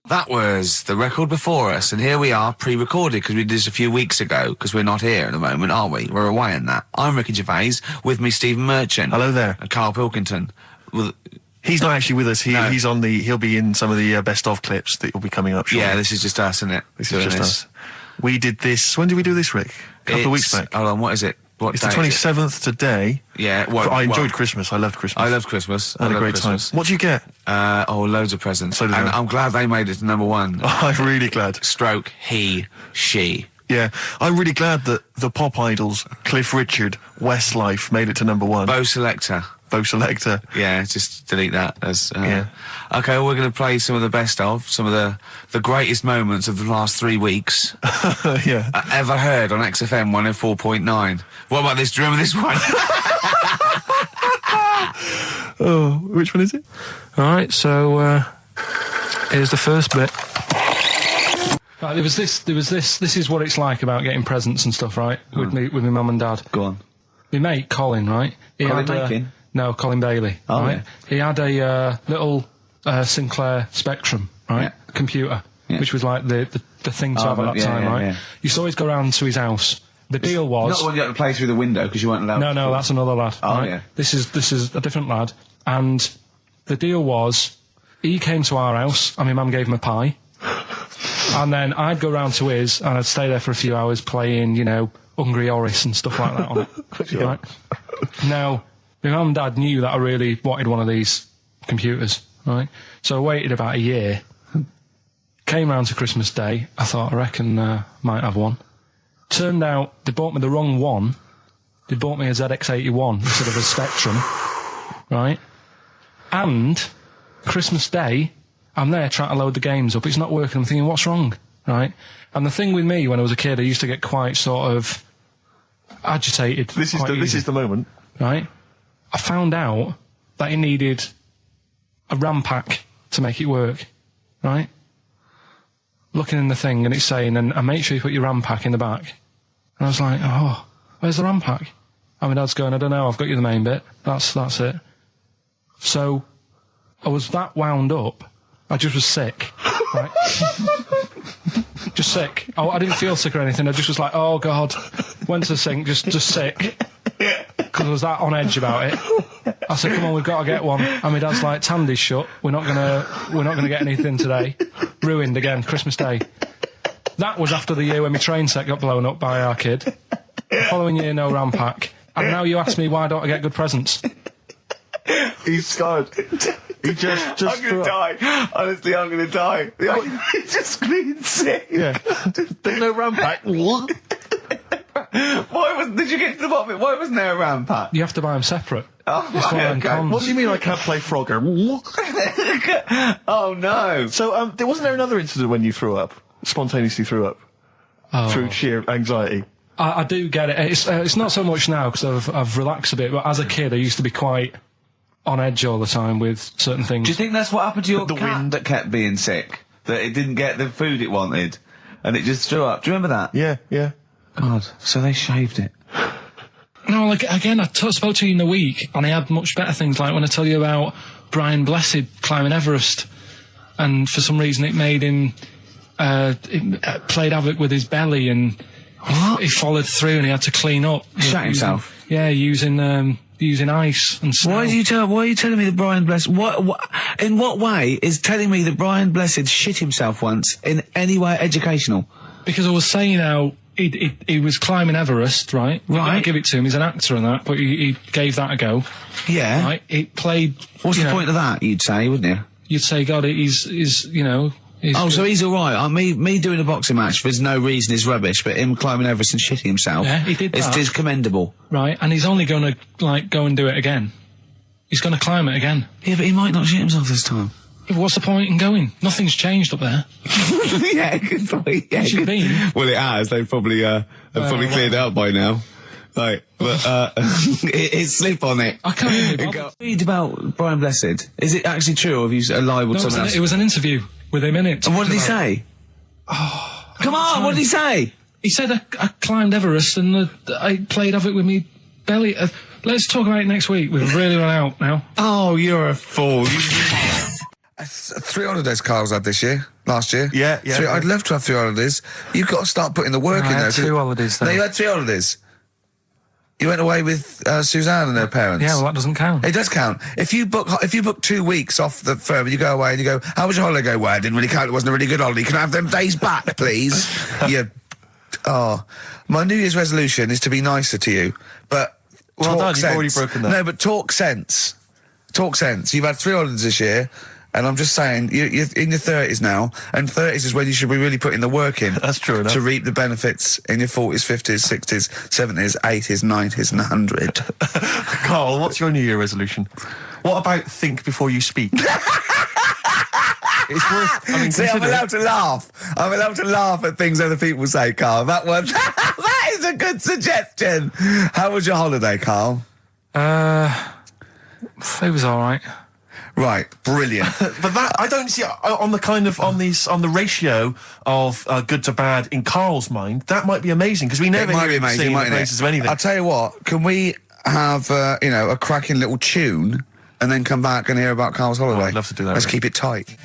That was the record before us, and here we are, pre-recorded, because we did this a few weeks ago, because we're not here at the moment, are we? We're away in that. I'm Ricky Gervais, with me Stephen Merchant. Hello there. And Karl Pilkington. Well, he's not actually with us. No. He'll be in some of the best of clips that will be coming up shortly. Yeah, this is just us, isn't it? This is just us. We did this, when did we do this, Rick? A couple of weeks back. Hold on, what is it? It's the 27th today. Yeah, I enjoyed Christmas. I loved Christmas. I loved Christmas. I had a great time. What did you get? Loads of presents. So did and I. I'm glad they made it to number one. I'm really glad. Stroke, he, she. Yeah, I'm really glad that the pop idols, Cliff Richard, Westlife, made it to number one. Bo Selector. Yeah, just delete that. Yeah. Okay, well, we're going to play some of the best of, some of the greatest moments of the last 3 weeks. Yeah. Ever heard on XFM 104.9. What about this? Do you remember this one? Oh, which one is it? All right, so here's the first bit. Right, there was this. This is what it's like about getting presents and stuff, right? With my mum and dad. Go on. My mate Colin, right? No, Colin Bailey. Oh, right? yeah. He had a little Sinclair Spectrum, right? Yeah. Computer, Yeah. which was like the thing to have at that time, right? Yeah. Used to always go round to his house. The deal was Not the one you had to play through the window because you weren't allowed. No, that's another lad. Oh, right? yeah. This is a different lad, and the deal was he came to our house and my mum gave him a pie, and then I'd go round to his and I'd stay there for a few hours playing, Hungry Horace and stuff like that on it. Sure. Right? Now, my mum and dad knew that I really wanted one of these computers, right? So I waited about a year. Came round to Christmas Day. I thought, I reckon might have one. Turned out they bought me the wrong one. They bought me a ZX81 instead of a Spectrum, right? And Christmas Day, I'm there trying to load the games up. It's not working. I'm thinking, what's wrong, right? And the thing with me, when I was a kid, I used to get quite sort of agitated. This is the moment. Right? I found out that it needed a RAM pack to make it work, right? Looking in the thing and it's saying, and make sure you put your RAM pack in the back. And I was like, oh, where's the RAM pack? And my dad's going, I don't know, I've got you the main bit. That's it. So I was that wound up, I just was sick, right? Just sick. I didn't feel sick or anything, I just was like, oh God. Went to the sink, just sick. Because I was that on edge about it. I said, come on, we've got to get one. And my dad's like, Tandy's shut. We're not gonna get anything today. Ruined again, Christmas Day. That was after the year when my train set got blown up by our kid. The following year, no RAM pack. And now you ask me why don't I get good presents? He's scarred. He just I'm gonna die. Honestly, I'm gonna die. He's just screaming sick. Yeah. There's no RAM pack. Did you get to the bottom of it? Why wasn't there a RAM pack? You have to buy them separate. Oh, It's one of them okay. cons. What do you mean I can't play Frogger? Oh no. So, wasn't there another incident when you threw up? Spontaneously threw up? Oh. Through sheer anxiety? I do get it. It's not so much now because I've relaxed a bit, but as a kid I used to be quite on edge all the time with certain things. Do you think that's what happened to your The cat wind. that kept being sick? That it didn't get the food it wanted, and it just threw up? Do you remember that? Yeah. God, so they shaved it. No, like, again, I spoke to you in the week, and I had much better things, like when I tell you about Brian Blessed climbing Everest, and for some reason it made him, it played havoc with his belly, and he followed through and he had to clean up. Shut himself? Yeah, using ice and snow. Why are you telling me that Brian Blessed... in what way is telling me that Brian Blessed shit himself once in any way educational? Because I was saying how he was climbing Everest, right? Right. I give it to him, he's an actor and that, but he gave that a go. Yeah. Right? It played... What's the point of that, you'd say, wouldn't you? You'd say, God, he's So he's alright. Me doing a boxing match for no reason is rubbish, but him climbing Everest and shitting himself... Yeah, he did that. Is commendable. Right, and he's only going to, go and do it again. He's going to climb it again. Yeah, but he might not shit himself this time. Yeah, but what's the point in going? Nothing's changed up there. Yeah, good point. Yeah, It should be. Well, it has. They've probably cleared it up by now. Like, but it's slip on it. I can't even be bothered. Read about Brian Blessed. Is it actually true, or have you libelled someone else? It was an interview with him in it. And what did he say? Oh, Come on, what did he say? He said I climbed Everest and I played havoc with me belly. Let's talk about it next week. We've really run out now. Oh, you're a fool. 3 holidays Carl's had this year. last year. Yeah. I'd love to have 3 holidays. You've got to start putting the work in I there. had 2 holidays though. No, you had 3 holidays. You went away with Suzanne and her parents. Yeah, well, that doesn't count. It does count. If you book 2 weeks off the firm and you go away and you go, how was your holiday? Go, well, it didn't really count. It wasn't a really good holiday. Can I have them days back, please? My New Year's resolution is to be nicer to you, but Well talk done, sense. you've already broken that. No, but talk sense. Talk sense. You've had 3 holidays this year, and I'm just saying, you're in your 30s now, and 30s is when you should be really putting the work in. That's true enough. To reap the benefits in your 40s, 50s, 60s, 70s, 80s, 90s, and 100. Carl, what's your New Year resolution? What about think before you speak? It's worth. I mean, See, I'm consider it. allowed to laugh. I'm allowed to laugh at things other people say, Carl. That one, that is a good suggestion. How was your holiday, Carl? It was all right. Right, brilliant. But that I don't see on the ratio of good to bad in Carl's mind. That might be amazing because we never It might hear be him amazing, singing the mightn't praises it? of anything. I'll tell you what. Can we have a cracking little tune and then come back and hear about Carl's holiday? I'd love to do that, Let's really. keep it tight.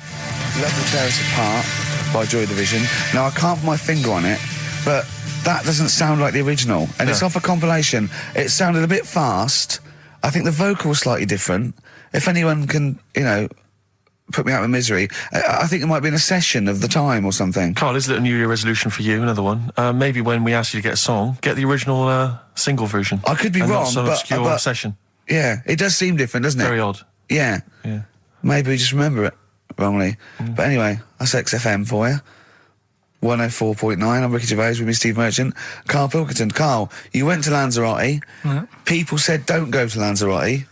Love to Tear Us Apart by Joy Division. Now I can't put my finger on it, but that doesn't sound like the original, and it's off a compilation. It sounded a bit fast. I think the vocal was slightly different. If anyone can, put me out of misery, I think it might be in a session of the time or something. Carl, is it a New Year resolution for you? Another one. Maybe when we ask you to get a song, get the original single version. I could be and wrong, not some but- obscure but- session. Yeah, it does seem different, doesn't it? Very odd. Yeah. Yeah. Maybe we just remember it wrongly. But anyway, that's XFM for you. 104.9, I'm Ricky Gervais with me, Steve Merchant. Karl Pilkington. Carl, you went to Lanzarote. Yeah. People said don't go to Lanzarote.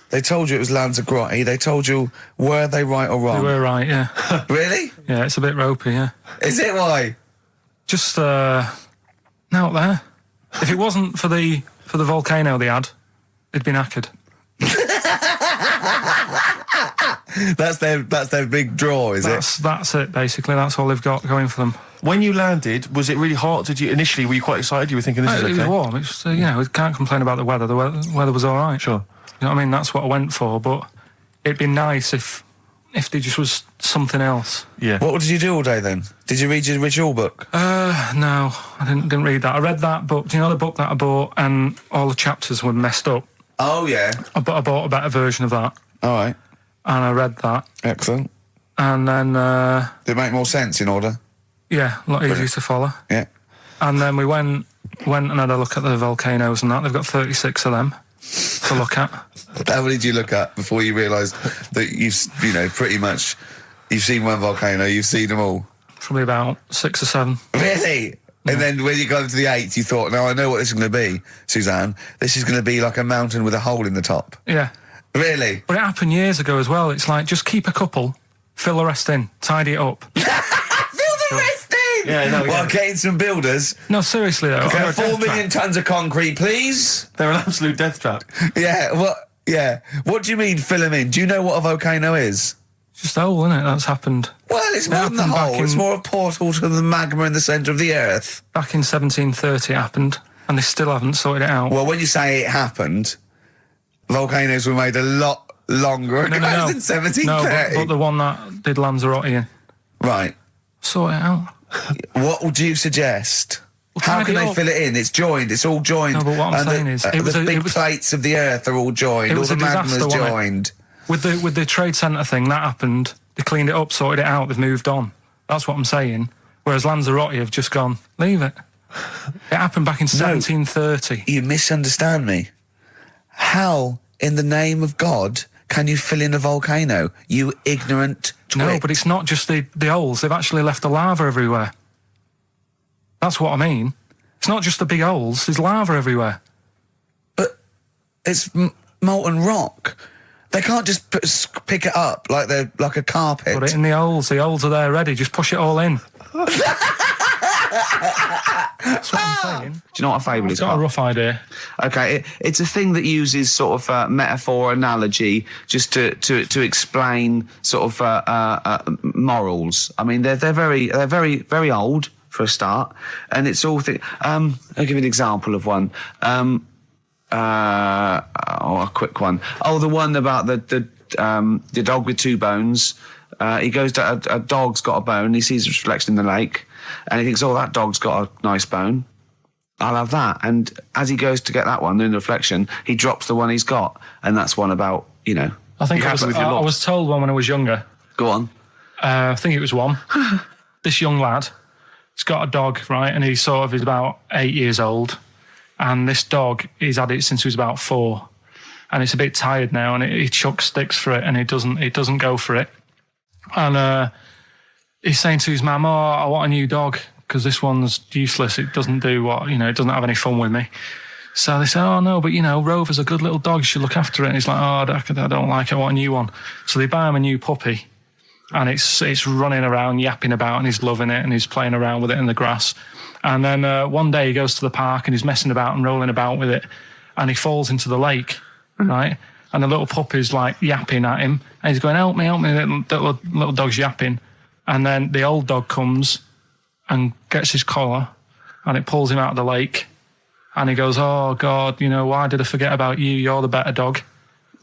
They told you it was Lanzarote. They told you, were they right or They wrong? were right, yeah. Really? Yeah, it's a bit ropey, yeah. Is it why? Just out there. If it wasn't for the volcano they had, it'd been knackered. That's their big draw, is it? That's it, basically. That's all they've got going for them. When you landed, was it really hot? Were you quite excited? You were thinking this is It okay? was warm. It's we can't complain about the weather. The weather was all right. Sure. You know what I mean? That's what I went for, but it'd be nice if there just was something else. Yeah. What did you do all day then? Did you read your ritual book? No, I didn't read that. I read that book. Do you know the book that I bought and all the chapters were messed up? Oh, yeah. I bought a better version of that, All right. and I read that, Excellent. and then Did it make more sense in order? a lot easier to follow. Yeah. And then we went and had a look at the volcanoes and that. They've got 36 of them to look at. How many did you look at before you realised that pretty much, you've seen one volcano, you've seen them all? Probably about 6 or 7. Really? And then when you got to the 8th, you thought, now I know what this is going to be, Suzanne. This is going to be like a mountain with a hole in the top. Yeah. Really? But it happened years ago as well. It's like, just keep a couple, fill the rest in, tidy it up. Fill the rest in! Yeah, no, Well, yeah. getting some builders. No, seriously though. Okay, They're a 4 death million trap. tonnes of concrete, please. They're an absolute death trap. Yeah, what? Yeah. What do you mean fill them in? Do you know what a volcano is? It's just a hole, isn't it? That's happened. Well, it's more than the happened back hole. It's in- more a portal to the magma in the centre of the earth. Back in 1730 it happened, and they still haven't sorted it out. Well, when you say it happened, volcanoes were made a lot longer ago No. than 1730. No, but the one that did Lanzarote in. Right. Sort it out. What would you suggest? How tidy can they up. fill it in? It's joined. It's all joined. No, but what I'm And saying is, the big plates of the earth are all joined. It All was the a disaster, magma's wasn't it? joined. With the trade centre thing, that happened. They cleaned it up, sorted it out, they've moved on. That's what I'm saying. Whereas Lanzarote have just gone, leave it. It happened back in 1730. You misunderstand me. How, in the name of God, can you fill in a volcano? You ignorant twit. No, but it's not just the holes. They've actually left the lava everywhere. That's what I mean. It's not just the big holes. There's lava everywhere. But it's molten rock. They can't just pick it up like they're like a carpet. Put it in the holes. The holes are there ready. Just push it all in. That's what I'm saying. Do you know what a fable is? I've got a rough idea. Okay, it's a thing that uses sort of metaphor, analogy, just to explain sort of morals. I mean, they're very old for a start, and it's all. I'll give you an example of one. A quick one. Oh, the one about the dog with 2 bones. He goes to a dog's got a bone. He sees a reflection in the lake, and he thinks, "Oh, that dog's got a nice bone. I'll have that." And as he goes to get that one in the reflection, he drops the one he's got, and that's one about, you know. I think You I happy with your lot? was told one when I was younger. Go on. I think it was one. This young lad, he's got a dog, right, and he's about 8 years old, and this dog, he's had it since he was about 4, and it's a bit tired now, and he chucks sticks for it, and it doesn't go for it, and he's saying to his mum, "Oh, I want a new dog because this one's useless. It doesn't do what, you know, it doesn't have any fun with me." So they say, "Oh no, but you know, Rover's a good little dog. You should look after it." And he's like, "Oh, I don't like it. I want a new one." So they buy him a new puppy. And it's running around, yapping about, and he's loving it, and he's playing around with it in the grass. And then one day he goes to the park and he's messing about and rolling about with it, and he falls into the lake, right? And the little puppy's like yapping at him, and he's going, help me, little dog's yapping. And then the old dog comes and gets his collar, and it pulls him out of the lake, and he goes, "Oh God, you know, why did I forget about you? You're the better dog."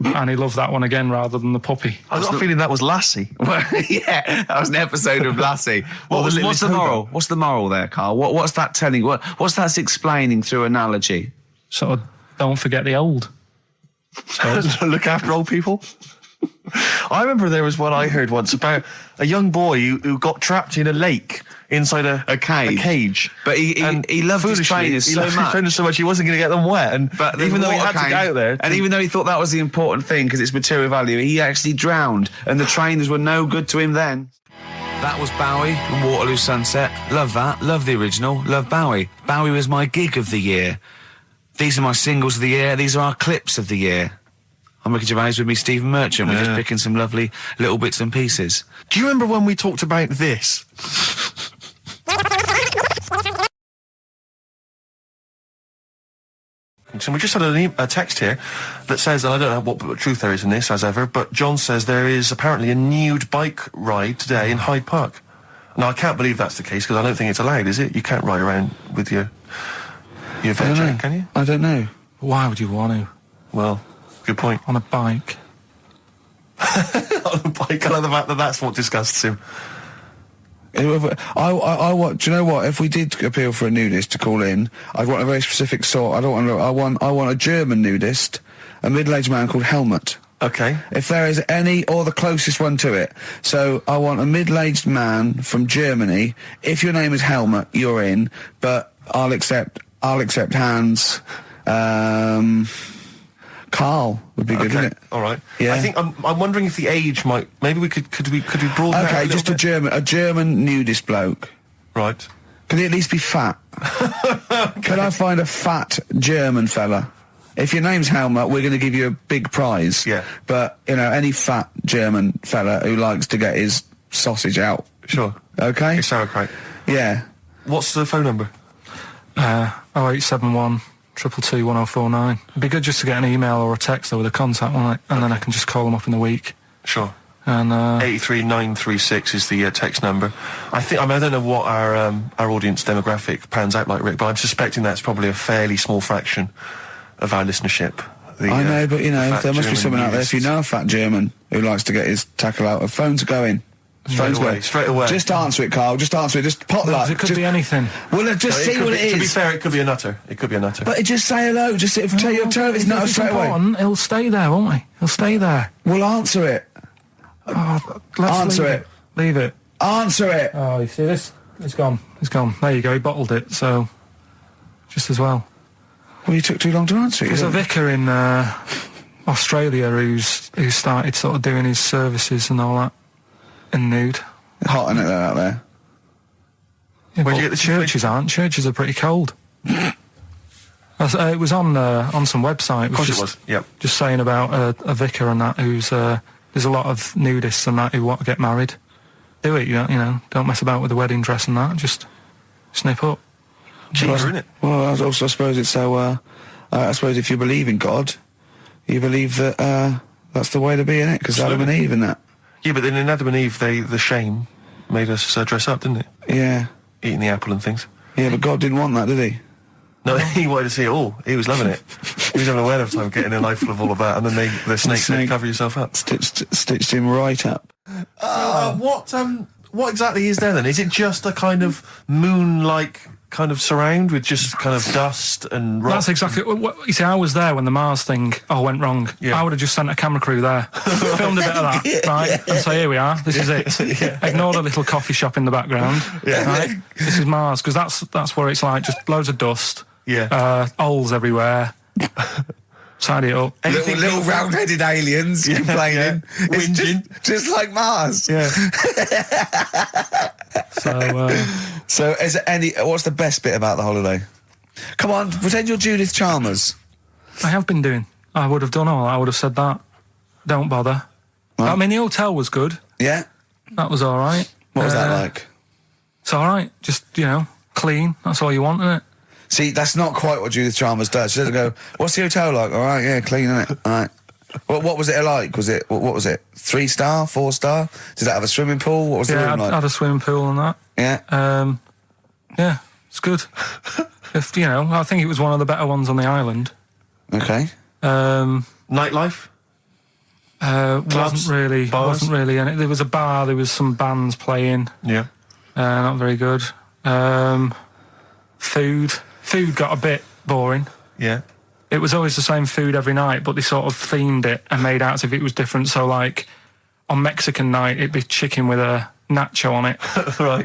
And he loved that one again rather than the puppy. I got a feeling that was Lassie. Well, yeah, that was an episode of Lassie. What's the moral? What's the moral there, Carl? What's that telling? What's that explaining through analogy? Sort of, don't forget the old. Look after old people. I remember there was one I heard once about a young boy who got trapped in a lake inside a cage. But he loved his trainers so much. He wasn't going to get them wet. But even though he had to get out there, and even though he thought that was the important thing because it's material value, he actually drowned, and the trainers were no good to him then. That was Bowie and Waterloo Sunset. Love that. Love the original. Love Bowie. Bowie was my gig of the year. These are my singles of the year. These are our clips of the year. I'm Ricky Gervais, with me Stephen Merchant. We're just picking some lovely little bits and pieces. Do you remember when we talked about this? So we just had a text here that says, and I don't know what truth there is in this, as ever, but John says there is apparently a nude bike ride today in Hyde Park. Now, I can't believe that's the case, because I don't think it's allowed, is it? You can't ride around with your veg, can you? I don't know. Why would you want to? Well, good point. On a bike. On a bike, I like the fact that that's what disgusts him. I want. Do you know what? If we did appeal for a nudist to call in, I'd want a very specific sort. I want a German nudist, a middle-aged man called Helmut. Okay. If there is any, or the closest one to it. So I want a middle-aged man from Germany. If your name is Helmut, you're in. But I'll accept Hans. Carl would be good, wouldn't it? All right. Yeah. I think I'm wondering if the age might. Maybe we could we broaden that Okay, just a German nudist bloke. Right. Can he at least be fat? Can I find a fat German fella? If your name's Helmut, we're going to give you a big prize. Yeah. But you know, any fat German fella who likes to get his sausage out. Sure. Okay. It's sauerkraut. Yeah. What's the phone number? 0871 222 1049. It'd be good just to get an email or a text with a contact on it, and then I can just call them up in the week. Sure. And 83936 is the text number. I don't know what our audience demographic pans out like, Rick, but I'm suspecting that's probably a fairly small fraction of our listenership. I know, but you know, there must be someone out there. If you know a fat German who likes to get his tackle out, phones are going. Straight away. Just answer it, Carl. Just answer it. Just pot luck. it could be anything. Well, just see what it is. To be fair, it could be a nutter. But just say hello. Just tell him it's not straight away. He'll stay there, won't he? He'll stay there. Well, answer it. Answer it. Leave it. Answer it. Oh, you see this? It's gone. It's gone. There you go. He bottled it. So, just as well. Well, you took too long to answer it. There's a vicar in Australia who's started sort of doing his services and all that in nude. Hot, isn't it, out there? Yeah, Where'd you get the churches aren't. Churches are pretty cold. It was on some website. Of course it was. Yep. Just saying about a vicar and that who's there's a lot of nudists and that who want to get married. Do it, you know. Don't mess about with the wedding dress and that. Just snip up. Cheaper, isn't it? Well, I suppose it's so. I suppose if you believe in God, you believe that that's the way to be, innit? Because Adam and Eve and that. Yeah, but then in Adam and Eve, the shame made us dress up, didn't it? Yeah. Eating the apple and things. Yeah, but God didn't want that, did he? No, he wanted to see it all. He was loving it. He was having a whale of time getting a life full of all of that, and then the snake said, cover yourself up. Stitched him right up. What exactly is there then? Is it just a kind of moon-like kind of surround with just kind of dust and rock? That's exactly what you see. I was there when the Mars thing went wrong. Yeah. I would have just sent a camera crew there, filmed a bit of that, right, and say, here we are, this is it. Ignore the little coffee shop in the background. Right? This is Mars, because that's where it's like just loads of dust, holes everywhere. Tidy it up. Little round-headed aliens complaining. It's Whinging. just like Mars. Yeah. So is there what's the best bit about the holiday? Come on, pretend you're Judith Chalmers. I have been doing. I would have done all. I would have said that. Don't bother. Right. I mean, the hotel was good. Yeah? That was all right. What was that like? It's all right. Just, clean. That's all you want, isn't it? See, that's not quite what Judith Chalmers does. She doesn't go, what's the hotel like? All right, yeah, clean, isn't it? All right. What was it like? What was it? 3-star, 4-star? Did it have a swimming pool? What was the room like? I had a swimming pool and that. Yeah? Yeah, it's good. I think it was one of the better ones on the island. Okay. Nightlife? Wasn't really any. There was a bar, there was some bands playing. Yeah. Not very good. Food got a bit boring. Yeah. It was always the same food every night, but they sort of themed it and made out as if it was different. So, like, on Mexican night, it'd be chicken with a nacho on it.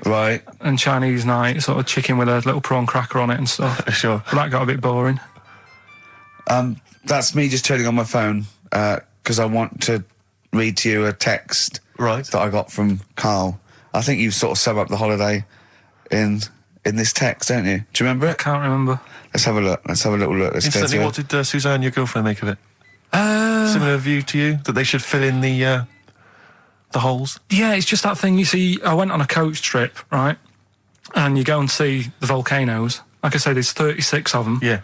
Right. And Chinese night, sort of chicken with a little prawn cracker on it and stuff. Sure. But that got a bit boring. That's me just turning on my phone, because I want to read to you a text that I got from Karl. I think you sort of sum up the holiday in this text, don't you? Do you remember it? I can't remember. Let's have a look. Let's have a little look. Instantly, what did Suzanne, your girlfriend, make of it? Similar view to you, that they should fill in the holes? Yeah, it's just that thing. You see, I went on a coach trip, right? And you go and see the volcanoes. Like I say, there's 36 of them. Yeah.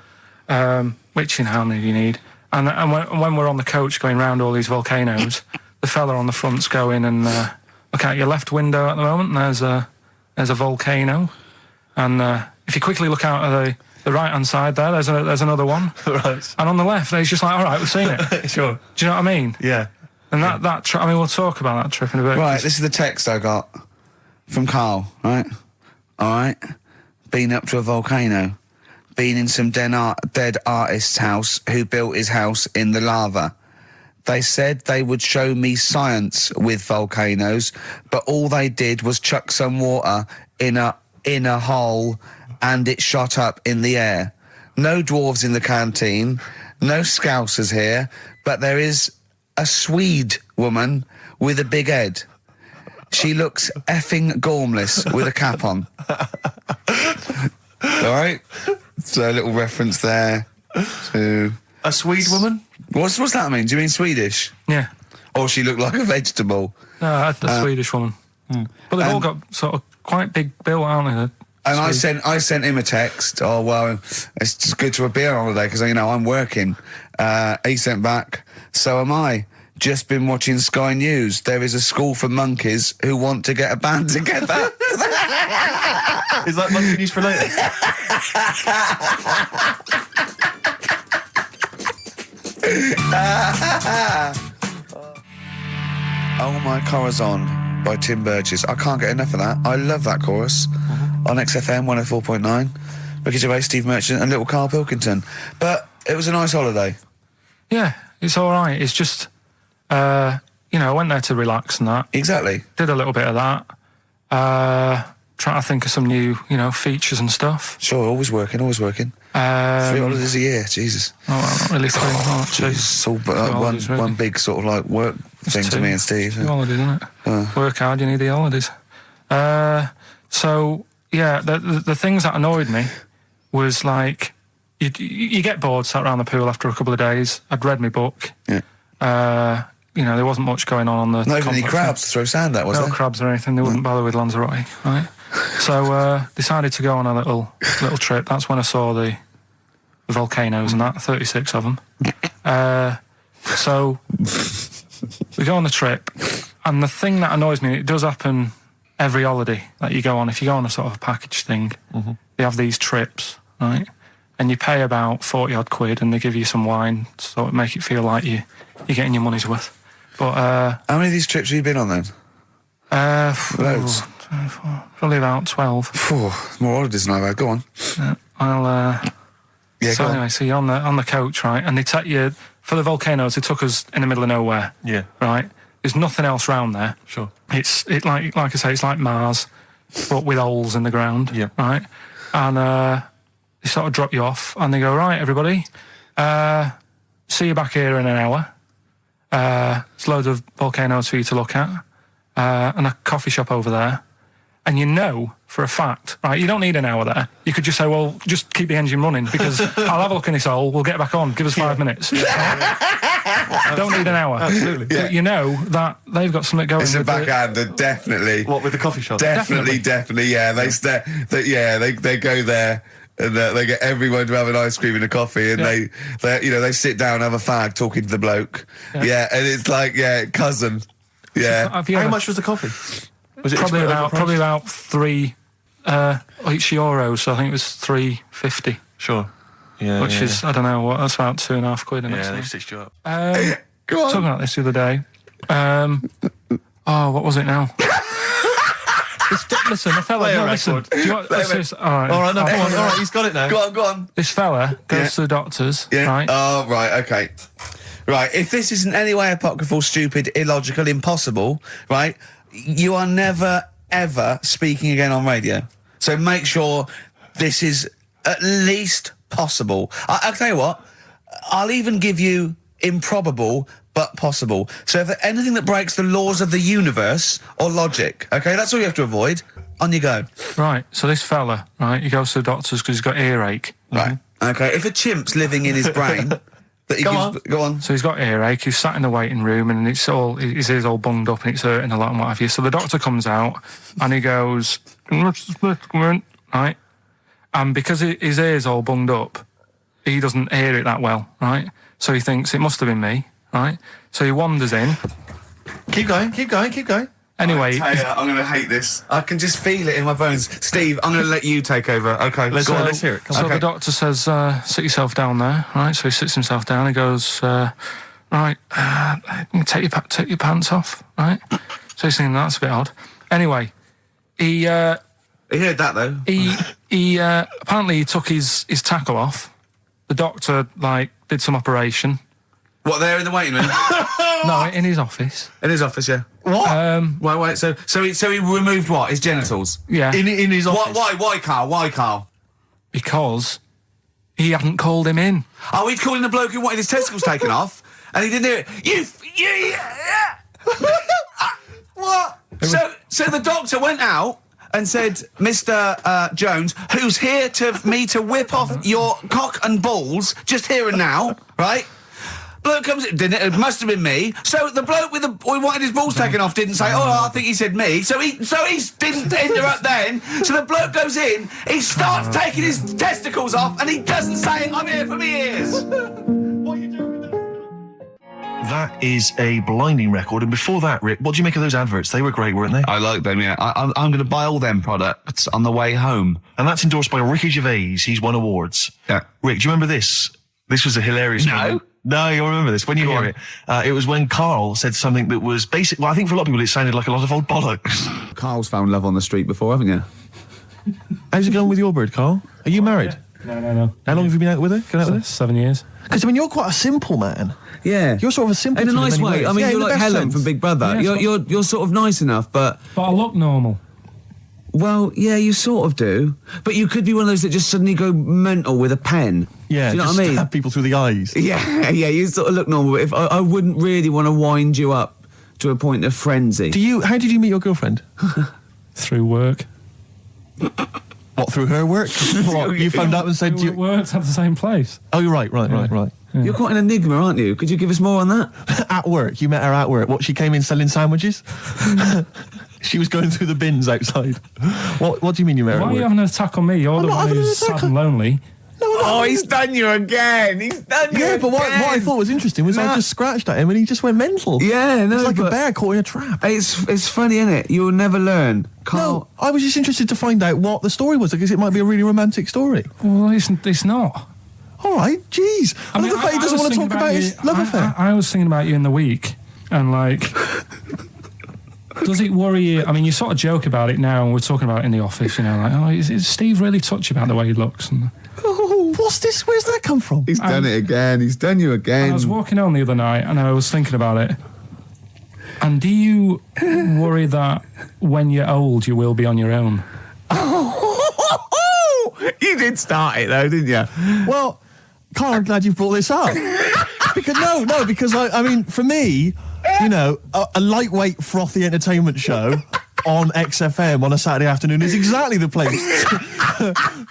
Which, how many do you need? And when we're on the coach going round all these volcanoes, the fella on the front's going and look out your left window at the moment, and there's a volcano. And if you quickly look out at the right-hand side there, there's another one. Right. And on the left, there's just like, all right, we've seen it. Sure. Do you know what I mean? Yeah. And that trip, we'll talk about that trip in a bit. Right, this is the text I got from Karl, right? All right. Been up to a volcano. Been in some dead artist's house who built his house in the lava. They said they would show me science with volcanoes, but all they did was chuck some water in a hole and it shot up in the air. No dwarves in the canteen, no scousers here, but there is a Swede woman with a big head. She looks effing gormless with a cap on. All right? So a little reference there to... A Swede woman? What's that mean? Do you mean Swedish? Yeah. Or she looked like a vegetable? No, a Swedish woman. But they've all got sort of quite big bill, aren't they? And I sent him a text. Oh, well, it's just good to be on holiday because, I'm working. He sent back, so am I. Just been watching Sky News. There is a school for monkeys who want to get a band together. Is that monkey news for later? Oh My Corazon by Tim Burgess. I can't get enough of that. I love that chorus on XFM 104.9. Ricky Gervais, Steve Merchant and little Karl Pilkington. But it was a nice holiday. Yeah, it's all right. It's just, I went there to relax and that. Exactly. Did a little bit of that. Trying to think of some new, features and stuff. Sure, always working. 3 holidays a year, Jesus. Oh, well, not really 3. Oh, 2. It's all one big sort of like work thing to me and Steve. 2 holidays, isn't it? Work hard, you need the holidays. So, yeah, the things that annoyed me was like, you get bored, sat around the pool after a couple of days. I'd read my book. Yeah. There wasn't much going on the Not even any crabs to throw sand at, was there? No crabs or anything. They wouldn't bother with Lanzarote, right? So decided to go on a little trip. That's when I saw the volcanoes and that, 36 of them. So we go on the trip, and the thing that annoys me, it does happen every holiday that you go on. If you go on a sort of a package thing, they have these trips, right? And you pay about 40-odd quid, and they give you some wine, so it make it feel like you're getting your money's worth. But how many of these trips have you been on then? Loads. 24, probably about 12. Phew, more holidays than I've had. Go on. I'll. Yeah, So go anyway, on. so you're on the coach, right? And they take you for the volcanoes. They took us in the middle of nowhere. Yeah. Right. There's nothing else round there. Sure. It's like I say, it's like Mars, but with holes in the ground. Yeah. Right. And they sort of drop you off, and they go, right, everybody, see you back here in an hour. There's loads of volcanoes for you to look at, and a coffee shop over there. And you know for a fact, right, you don't need an hour there. You could just say, well, just keep the engine running because I'll have a look in this hole, we'll get back on, give us 5 minutes. Don't need an hour. Absolutely. But you know that they've got something going It's a with it. backhander, definitely. What, with the coffee shop? Definitely, yeah. They go there and they get everyone to have an ice cream and a coffee, and they sit down, have a fag, talking to the bloke. Yeah, and it's like cousin. Yeah. Have you How ever- much was the coffee? Was it Probably overpriced? about €3 each euro, so I think it was $3.50, Sure. Yeah. which is I don't know what that's about £2.50. Yeah, they stitched you up. Go on. Talking about this the other day. What was it now? Listen, the fella. Play a No, listen. record. Do you want, let's just, all right. All right, no, come on. All right, he's got it now. Go on. This fella goes Yeah. to the doctors, Yeah. right? Oh, right. Okay. Right. If this is in any way apocryphal, stupid, illogical, impossible, right, you are never, ever speaking again on radio. So make sure this is at least possible. I'll tell you what, I'll even give you improbable but possible. So if anything that breaks the laws of the universe or logic, okay, that's all you have to avoid. On you go. Right. So this fella, right, he goes to the doctors because he's got earache. Right. Okay. If a chimp's living in his brain, that he go on. So he's got earache. He's sat in the waiting room, and his ears all bunged up, and it's hurting a lot and what have you. So the doctor comes out, and he goes, right, and because his ears all bunged up, he doesn't hear it that well, right. So he thinks it must have been me, right. So he wanders in. Keep going. Anyway, I'm going to hate this. I can just feel it in my bones. Steve, I'm going to let you take over. Okay, Let's go on. let's hear it. Come So on. the doctor says, sit yourself down there, right? So he sits himself down. He goes, right, take your pants off, right? So he's thinking that's a bit odd. Anyway, he He heard that though. he apparently he took his tackle off. The doctor did some operation. What, there in the waiting room? No, in his office. In his office, yeah. What? Wait. So he removed what? His genitals. Yeah, in his office? Why, Carl? Why, Carl? because he hadn't called him in. Oh, he'd calling the bloke who wanted his testicles taken off, and he didn't hear it. What? So the doctor went out and said, Mr. Jones, who's here to whip off your cock and balls just here and now, right? Bloke comes in, didn't it? It must have been me. So the bloke who wanted his balls taken off didn't say, I think he said me. So he didn't interrupt then. So the bloke goes in, he starts taking his testicles off, and he doesn't say, I'm here for me ears. What are you doing with that? That is a blinding record. And before that, Rick, what do you make of those adverts? They were great, weren't they? I like them, yeah. I'm going to buy all them products on the way home. And that's endorsed by Ricky Gervais. He's won awards. Yeah. Rick, do you remember this? This was a hilarious moment. No, you'll remember this when you hear it. It was when Karl said something that was basic. Well, I think for a lot of people it sounded like a lot of old bollocks. Carl's found love on the street before, haven't you? How's it going with your bird, Karl? Are you married? No. How long have you been out with her? Going out with her? 7 years. Because, I mean, you're quite a simple man. Yeah. You're sort of a simple In a nice way. I mean, you're like Helen from Big Brother. Yeah, You're sort of nice enough, but... But I look normal. Well, yeah, you sort of do. But you could be one of those that just suddenly go mental with a pen. Yeah, do you know just what I mean? stab people through the eyes. Yeah, you sort of look normal. But if I wouldn't really want to wind you up to a point of frenzy. How did you meet your girlfriend? Through work. What, through her work? What, you phoned up and said... We worked at the same place. Oh, you're right. You're quite an enigma, aren't you? Could you give us more on that? At work. You met her at work. What, she came in selling sandwiches? She was going through the bins outside. What do you mean you met her Why at are you work? having an attack on me? You're the not one having an who's attack sad and lonely. Oh, he's done you again. He's done you Yeah, but what I thought was interesting was I just scratched at him and he just went mental. Yeah, no, It's like a but- bear caught in a trap. It's funny, isn't it? You'll never learn. No, I was just interested to find out what the story was, because it might be a really romantic story. Well, it's not. All right, jeez. I love the fact he doesn't want to talk about his love affair. I was thinking about you in the week, and Does it worry you? I mean, you sort of joke about it now, and we're talking about it in the office, you know, like, oh, is Steve really touchy about the way he looks? And Oh, what's this? Where's that come from? He's done it again. He's done you again. I was walking home the other night, and I was thinking about it. And do you worry that when you're old, you will be on your own? You did start it though, didn't you? Well, Carl, I'm glad you brought this up. because I mean, for me, you know, a lightweight, frothy entertainment show on XFM on a Saturday afternoon is exactly the place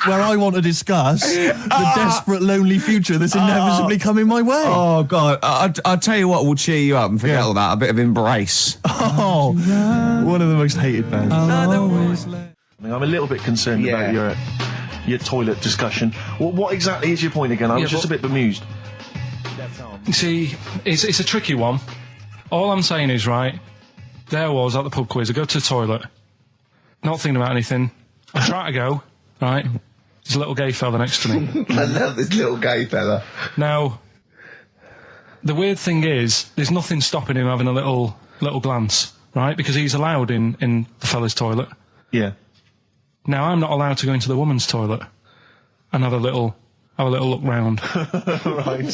where I want to discuss the desperate, lonely future that's inevitably coming my way. Oh, God. I'll tell you what will cheer you up and forget all that. A bit of Embrace. Oh, one of the most hated bands. I'm a little bit concerned about your toilet discussion. What exactly is your point again? I was just a bit bemused. You see, it's a tricky one. All I'm saying is, right, there I was at the pub quiz. I go to the toilet, not thinking about anything. I try to go, right, there's a little gay fella next to me. I love this little gay fella. Now, the weird thing is, there's nothing stopping him having a little glance, right, because he's allowed in the fella's toilet. Yeah. Now, I'm not allowed to go into the woman's toilet and have a little look round. Right.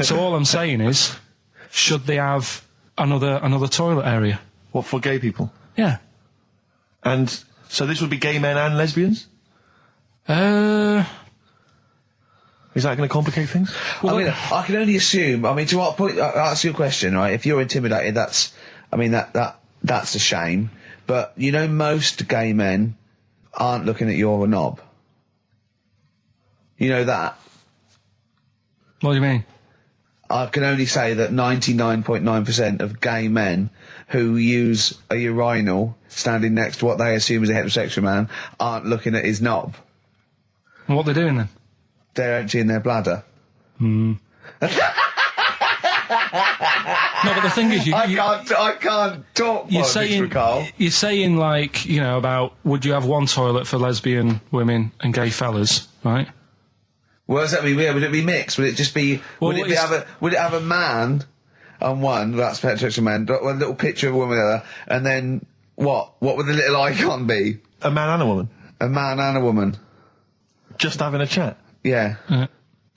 So all I'm saying is, should they have another toilet area? What, for gay people? Yeah. And so this would be gay men and lesbians? Uh, Is that going to complicate things? Well, I mean, I can only assume. I mean, to what point? I'll ask you a question, right? If you're intimidated, that's a shame. But you know, most gay men aren't looking at you're a knob. You know that. What do you mean? I can only say that 99.9% of gay men who use a urinal standing next to what they assume is a heterosexual man aren't looking at his knob. What they're doing then? They're emptying their bladder. No, but the thing is, I can't talk. You're saying like, you know, about would you have one toilet for lesbian women and gay fellas, right? What does that mean? Would it be mixed? Would it just be? Would it have a man on one? That's heterosexual man. One little picture of a woman on the other, and then what? What would the little icon be? A man and a woman? A man and a woman. Just having a chat? Yeah.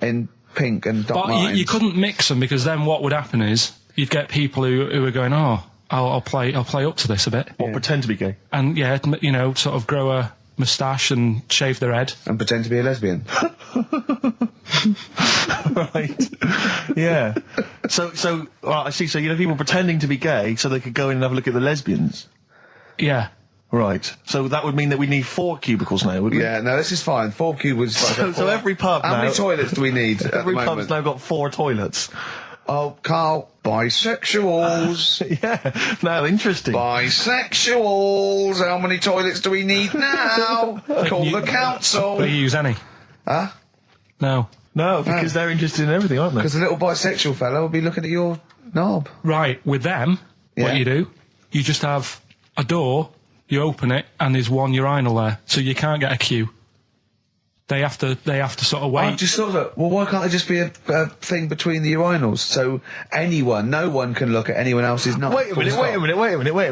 In pink and dot lines. But you couldn't mix them, because then what would happen is you'd get people who are going, oh, I'll play up to this a bit. What, pretend to be gay? And yeah, you know, sort of grow a moustache and shave their head. And pretend to be a lesbian. Right. Yeah. So, well, I see, so you know people pretending to be gay so they could go in and have a look at the lesbians? Yeah. Right. So that would mean that we need 4 cubicles now, wouldn't we? Yeah, no, this is fine. 4 cubicles. So every pub How now... many toilets do we need at Every the pub's moment? now got 4 toilets. Oh, Carl, bisexuals. Yeah. Now, interesting. Bisexuals. How many toilets do we need now? Call the council. Do you use any? Huh? No. No, because they're interested in everything, aren't they? Because the little bisexual fellow will be looking at your knob. Right, with them, what you do, you just have a door, you open it, and there's one urinal there, so you can't get a queue. They have to sort of wait. I just thought that, well, why can't there just be a thing between the urinals, so no one can look at anyone else's knob? Wait a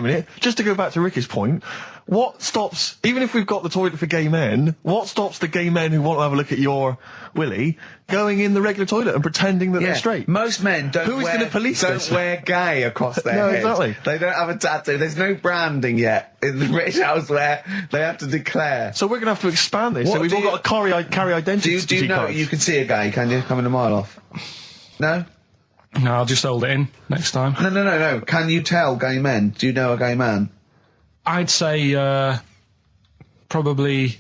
minute. Just to go back to Ricky's point, what stops, even if we've got the toilet for gay men, what stops the gay men who want to have a look at your willy going in the regular toilet and pretending that they're straight? Most men don't wear gay across their head. Exactly. They don't have a tattoo. There's no branding yet in the British House where they have to declare. So we're going to have to expand this. So we've all got to carry identity Do you know cards. you can see a gay, can you? Coming a mile off. No? No, I'll just hold it in next time. No. Can you tell gay men? Do you know a gay man? I'd say probably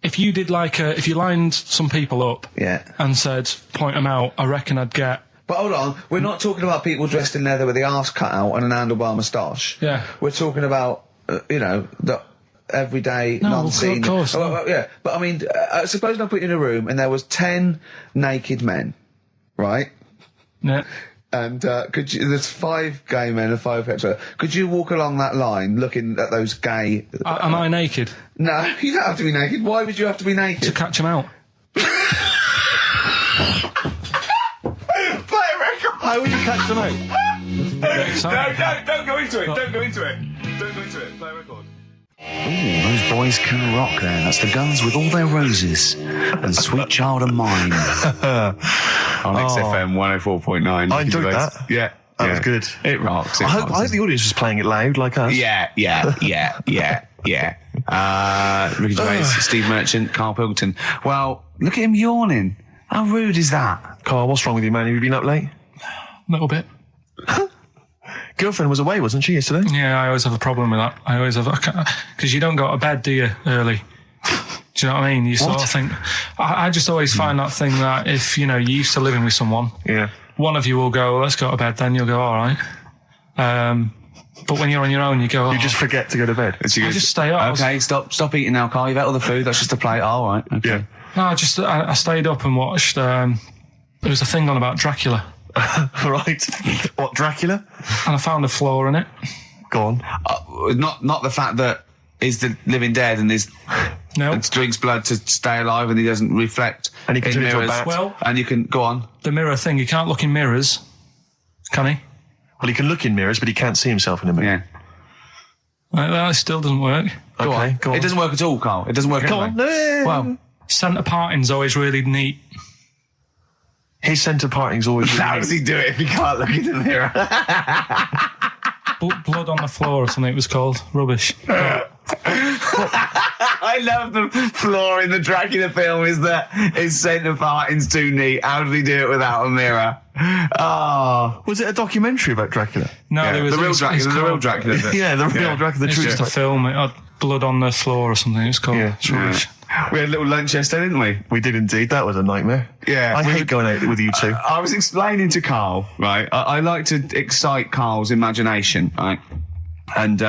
if you did if you lined some people up and said point them out, I reckon I'd get. But hold on, we're not talking about people dressed in leather with the arse cut out and an handlebar moustache. Yeah. We're talking about the everyday, non-seen. Of course. Yeah, but I mean, suppose I put you in a room and there was 10 naked men, right? Yeah. And there's 5 gay men and 5 hetero. Could you walk along that line looking at those gay... Am I naked? No, you don't have to be naked. Why would you have to be naked? To catch them out. Play a record. How would you catch them out? get excited. Don't go into it. Don't go into it. Don't go into it. Play record. Ooh, those boys can rock there. That's the Guns with All Their Roses and Sweet Child of Mine. On XFM 104.9. I enjoyed that. Yeah. That was good. It rocks. I hope the audience was playing it loud like us. Yeah. Ricky Gervais, Steve Merchant, Karl Pilkington. Well, look at him yawning. How rude is that? Carl, what's wrong with you, man? Have you been up late? A little bit. Girlfriend was away, wasn't she, yesterday? Yeah, I always have a problem with that. I always have, because you don't go to bed, do you, early? Do you know what I mean? You sort of think, I just always find that thing that if, you used to living with someone, one of you will go, let's go to bed, then you'll go, all right. But when you're on your own, you go, You just forget to go to bed. I just stay up. Okay, stop eating now, Carl. You've ate all the food. That's just a plate. All right. Okay. Yeah. No, I stayed up and watched, there was a thing on about Dracula. Right. What, Dracula? And I found a flaw in it. Go on. Not the fact that he's the living dead and and drinks blood to stay alive and he doesn't reflect And he can in turn into a mirrors. bat. Well, And you can go on. the mirror thing, you can't look in mirrors, can he? Well, he can look in mirrors, but he can't see himself in a mirror. Yeah. That still doesn't work. Go on. Go on. It doesn't work at all, Carl. It doesn't work. Go anyway. on. Well, Centre parting's always really neat. His centre parting's always... how does he do it if he can't look in the mirror? Blood on the floor or something it was called. Rubbish. I love the flaw in the Dracula film is that his centre parting's too neat. How did he do it without a mirror? Oh. Was it a documentary about Dracula? No, Yeah, there was the real it's Dracula. The real called- Dracula. Yeah, the real Dracula. The It's true just a story. film. It had blood on the floor or something. It's called. Yeah. It's rubbish. We had a little lunch yesterday, didn't we? We did indeed. That was a nightmare. Yeah. I hate going out with you two. I was explaining to Carl, right? I like to excite Carl's imagination, right? And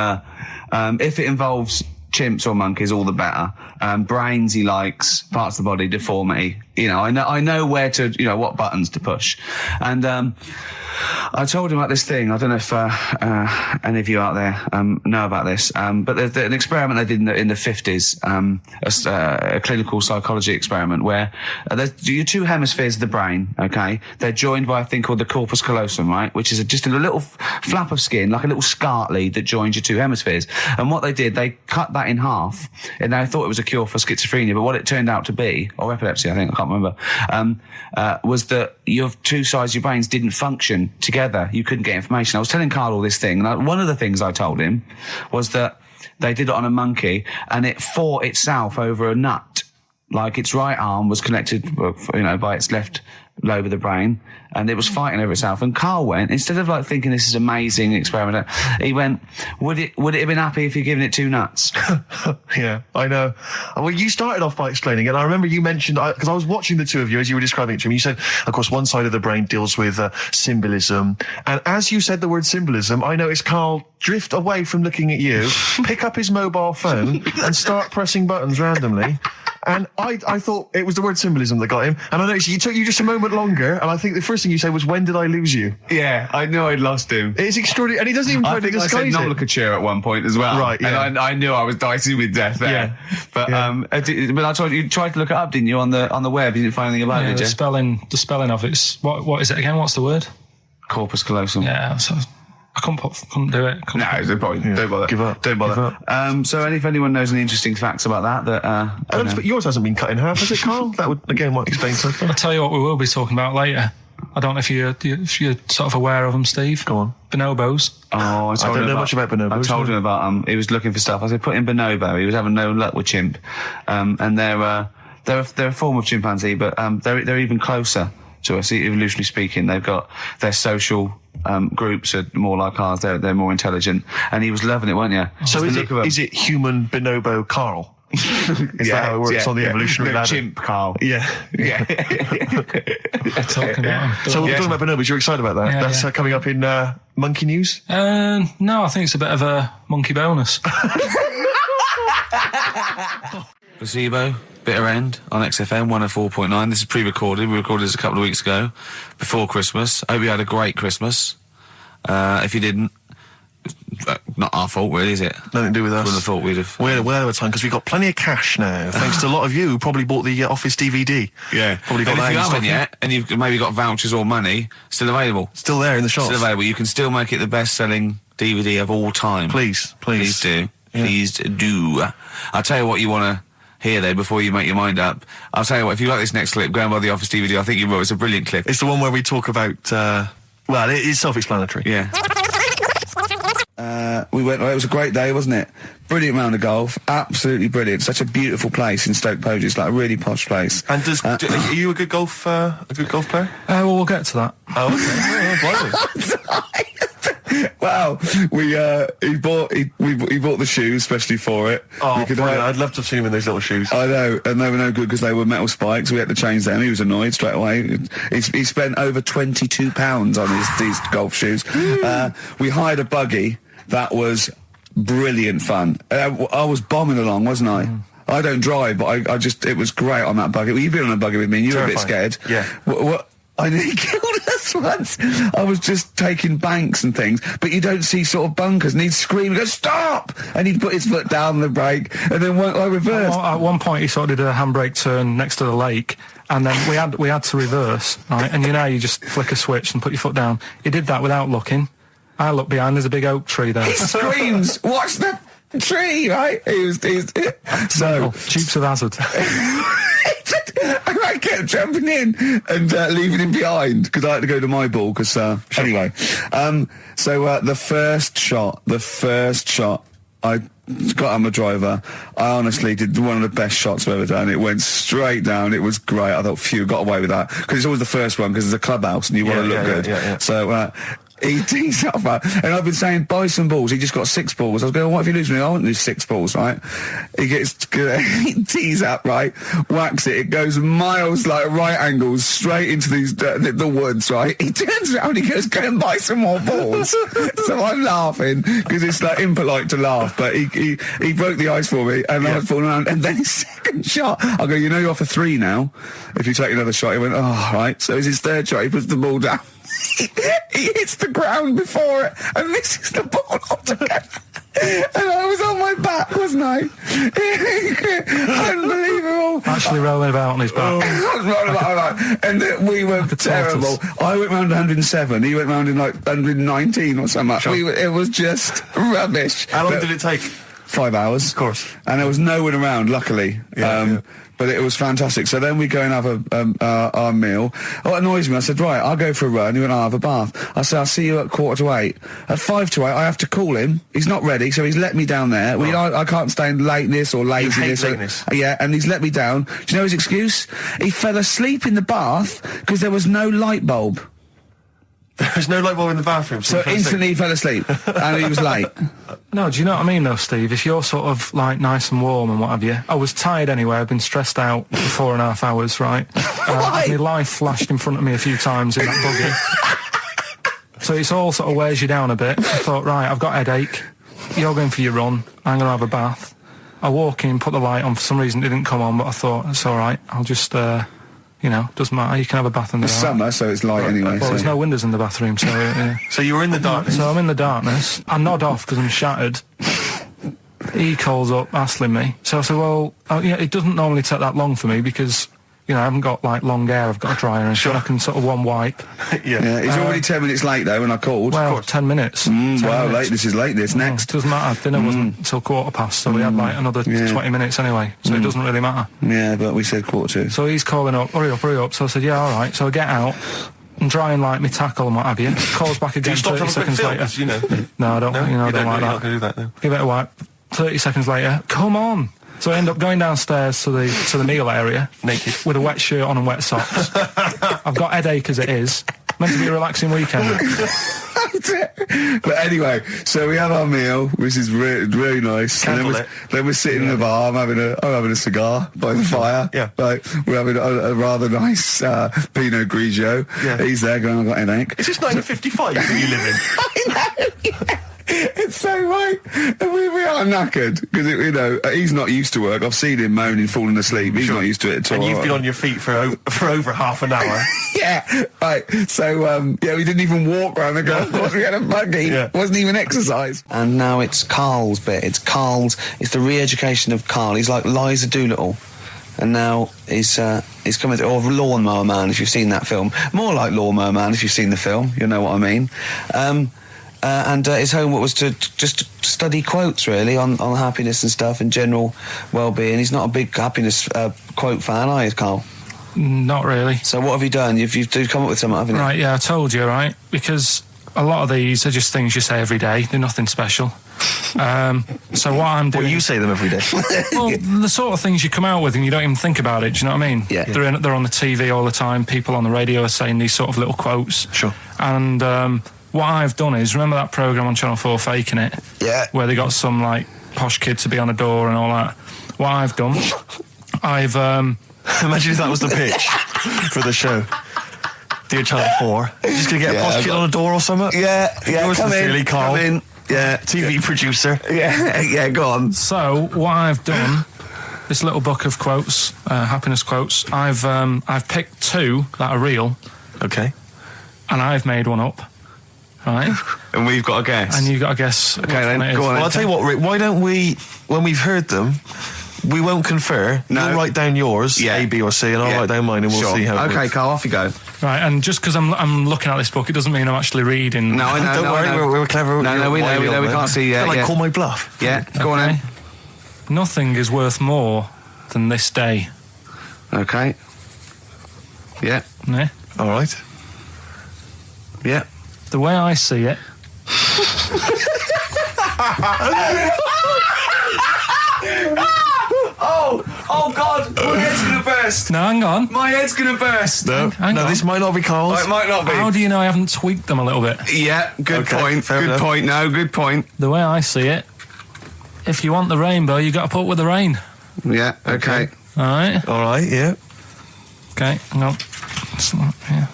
if it involves chimps or monkeys, all the better. Brains he likes, parts of the body, deformity. I know where to, what buttons to push. And I told him about this thing. I don't know if any of you out there know about this, but there's an experiment they did in the 50s, a clinical psychology experiment where there's your two hemispheres of the brain, okay? They're joined by a thing called the corpus callosum, right? Which is just a little flap of skin, like a little scarlet lead that joins your two hemispheres. And what they did, they cut that in half, and they thought it was a cure for schizophrenia, but what it turned out to be, or epilepsy, I think, I can't remember, was that your two sides of your brains didn't function together. You couldn't get information. I was telling Carl all this thing, and one of the things I told him was that they did it on a monkey, and it fought itself over a nut. Like its right arm was connected, by its left lobe of the brain, and it was fighting over itself. And Carl went, instead of thinking this is amazing experiment, he went, would it have been happy if you'd given it two nuts? Yeah, I know. Well, you started off by explaining it, and I remember you mentioned, because I was watching the two of you as you were describing it to me, you said, of course, one side of the brain deals with symbolism, and as you said the word symbolism, I noticed Carl drift away from looking at you, pick up his mobile phone, and start pressing buttons randomly. And I thought it was the word symbolism that got him. And I noticed it took you just a moment longer. And I think the first thing you said was, when did I lose you? Yeah, I knew I'd lost him. It's extraordinary. And he doesn't even try to I disguise said it. nomenclature at one point as well. Right, yeah. And I knew I was dicey with death there. Yeah. But, Yeah. but I told you tried to look it up, didn't you, on the web? You didn't find anything about it, Yeah, did the you? spelling of it's what is it again? What's the word? Corpus callosum. Yeah, so I couldn't do it. No, it's no point. Yeah. Don't bother. Give up. Don't bother. Give up. So if anyone knows any interesting facts about that, I don't know. But yours hasn't been cut in half, has it, Carl? That would, again, might explain something. I'll tell you what we will be talking about later. I don't know if you're sort of aware of them, Steve. Go on. Bonobos. Oh, I don't know much about bonobos. I told him about he was looking for stuff. I said, put in bonobo. He was having no luck with chimp. And they're a form of chimpanzee, but they're even closer to us, evolutionarily speaking. They've got their social groups are more like ours. They're more intelligent. And he was loving it, weren't you? So is it human bonobo Carl? Is that how it works on the evolutionary ladder? Chimp, Carl. Yeah. Yeah. Talking about them. So we're talking about bonobos. You're excited about that? Yeah, That's yeah. Coming up in Monkey News? No, I think it's a bit of a monkey bonus. Placebo, Bitter End on XFM 104.9. This is pre-recorded. We recorded this a couple of weeks ago, before Christmas. Hope you had a great Christmas. If you didn't, not our fault, really, is it? Nothing to do with us. Wouldn't have thought we'd have. We're ahead of time because we've got plenty of cash now, thanks to a lot of you who probably bought the Office DVD. Yeah. Probably got And that if you in stock haven't yet, and you've maybe got vouchers or money, still available. Still there in the shops. Still available. You can still make it the best-selling DVD of all time. Please. Please do. Yeah. Please do. I'll tell you what you want to hear, though, before you make your mind up. I'll tell you what, if you like this next clip, go and buy the Office DVD. I think you will. It's a brilliant clip. It's the one where we talk about, well, it is self-explanatory. Yeah. We went, it was a great day, wasn't it? Brilliant round of golf. Absolutely brilliant. Such a beautiful place in Stoke Poges. It's like a really posh place. And are you a good golf player? Well, we'll get to that. Oh, okay. Wow, he bought the shoes especially for it. Oh, I'd love to have seen him in those little shoes. I know, and they were no good because they were metal spikes. We had to change them. He was annoyed straight away. He spent over £22 on these golf shoes. We hired a buggy that was brilliant fun. I was bombing along, wasn't I? I don't drive, but it was great on that buggy. Well, you've been on a buggy with me and you were a bit scared. Yeah. What I nearly killed us once. I was just taking banks and things, but you don't see sort of bunkers, and he'd scream, go, stop! And he'd put his foot down the brake, and then I reversed. At one point, he sort of did a handbrake turn next to the lake, and then we had to reverse, right? And you know, you just flick a switch and put your foot down. He did that without looking. I look behind, there's a big oak tree there. He screams, watch the tree, right? So Dukes of Hazzard. and I kept jumping in and leaving him behind because I had to go to my ball. Because anyway, the first shot, I got on my driver. I honestly did one of the best shots I've ever done. It went straight down. It was great. I thought, phew, got away with that because it's always the first one because it's a clubhouse and you want to look good. Yeah. So. He tees up, and I've been saying, buy some balls. He just got 6 balls. I was going, what if you lose me? I won't lose 6 balls, right? He tees up, right? Whacks it. It goes miles, like right angles, straight into these the woods, right? He turns around, he goes, go and buy some more balls. So I'm laughing because it's like impolite to laugh, but he broke the ice for me, and I was falling around. And then his second shot, I go, you know, you're off a 3 now. If you take another shot, he went, oh, right. So it's his third shot. He puts the ball down. He hits the ground before it and misses the ball altogether. And I was on my back, wasn't I? Unbelievable. Actually rolling about on his back. And we were terrible. I went round 107. He went round in like 119 or something. Sure. It was just rubbish. How long did it take? 5 hours. Of course. And there was no one around, luckily. Yeah. But it was fantastic. So then we go and have our meal. What annoys me, I said, right, I'll go for a run. He went, I'll have a bath. I said, I'll see you at 7:45. At 7:55, I have to call him. He's not ready, so he's let me down there. I can't stand lateness or laziness. You hate lateness. Yeah, and he's let me down. Do you know his excuse? He fell asleep in the bath because there was no light bulb. There's no light bulb in the bathroom. So instantly he fell asleep, and he was late. No, do you know what I mean, though, Steve? If you're sort of, like, nice and warm and what have you. I was tired anyway. I've been stressed out for 4.5 hours, right? My life flashed in front of me a few times in that buggy. So it's all sort of wears you down a bit. I thought, right, I've got a headache. You're going for your run. I'm going to have a bath. I walk in, put the light on. For some reason, it didn't come on, but I thought, it's all right. I'll just... doesn't matter. You can have a bath in the It's summer, so it's light anyway. Well, there's no windows in the bathroom, so... So you were in the darkness? So I'm in the darkness. I nod off because I'm shattered. He calls up, hassling me. So I said, well, it doesn't normally take that long for me because, I haven't got, like, long hair. I've got a dryer and so I can sort of one wipe. Yeah. He's already 10 minutes late, though, when I called. Well, 10 minutes. 10 minutes. Lateness is lateness. Next. Doesn't matter. Dinner wasn't until 20:15, so we had, like, another 20 minutes anyway, so it doesn't really matter. Yeah, but we said 1:45. So he's calling up, hurry up. So I said, yeah, all right. So I get out and dry and like my tackle and what have you. Calls back again 30 seconds later. No, I don't. I don't like that. You're not going to do that, no. Give it a wipe. 30 seconds later, come on. So I end up going downstairs to the meal area, naked, with a wet shirt on and wet socks. I've got headache as it is. Meant to be a relaxing weekend. But anyway, so we have our meal, which is really nice. And then we're sitting in the bar. I'm having a cigar by the fire. Yeah. Like, we're having a rather nice Pinot Grigio. Yeah. He's there going, I've got a headache. Is this 1955 that you live in? I know. Yeah. It's so right. We are knackered because he's not used to work. I've seen him moaning, falling asleep. He's not used to it at all. And you've been on your feet for over half an hour. Yeah, right. So we didn't even walk around the golf course. We had a buggy. Yeah. Wasn't even exercise. And now it's Karl's bit. It's the re-education of Karl. He's like Liza Doolittle. And now he's coming to, or Lawnmower Man, if you've seen that film. More like Lawnmower Man, if you've seen the film. You know what I mean. And his homework was to just study quotes, really, on happiness and stuff and general well-being. He's not a big happiness quote fan, are you, Karl? Not really. So what have you done? You've come up with something, haven't you? Right, yeah, I told you, right? Because a lot of these are just things you say every day. They're nothing special. So what I'm doing... Well, you say them every day. Well, the sort of things you come out with and you don't even think about it, do you know what I mean? Yeah. They're on the TV all the time. People on the radio are saying these sort of little quotes. Sure. And what I've done is, remember that programme on Channel 4, Faking It? Yeah. Where they got some, like, posh kid to be on a door and all that. What I've done, I've... Imagine if that was the pitch for the show. Dear Channel 4, you're just going to get a posh kid on a door or something? Yeah, Yours sincerely, Karl. Come in. Yeah. TV producer. Yeah, go on. So, what I've done, this little book of quotes, happiness quotes, I've picked two that are real. Okay. And I've made one up. Right? And we've got a guess. And you've got to guess. Okay, then, go on. Well, I'll tell you what, Rick, why don't we, when we've heard them, we won't confer. No. You'll write down yours, A, B or C, and I'll write down mine and we'll see how it Okay, works. Karl, off you go. Right, and just because I'm looking at this book, it doesn't mean I'm actually reading. No, I know. Don't worry, we're clever. No, we know. We can't see. Yeah, Call my bluff. Yeah, go on then. Nothing is worth more than this day. Okay. Yeah. Yeah? All right. Yeah. The way I see it... Oh God! My head's gonna burst. No, hang on. My head's gonna burst. Hang on. This might not be Karl's. It might not be. How do you know I haven't tweaked them a little bit? Yeah. Good Okay, point. fair Good enough. point. No, good point. The way I see it, if you want the rainbow, you got to put up with the rain. Yeah. Okay. All right? All right, yeah. Okay, hang on. Yeah.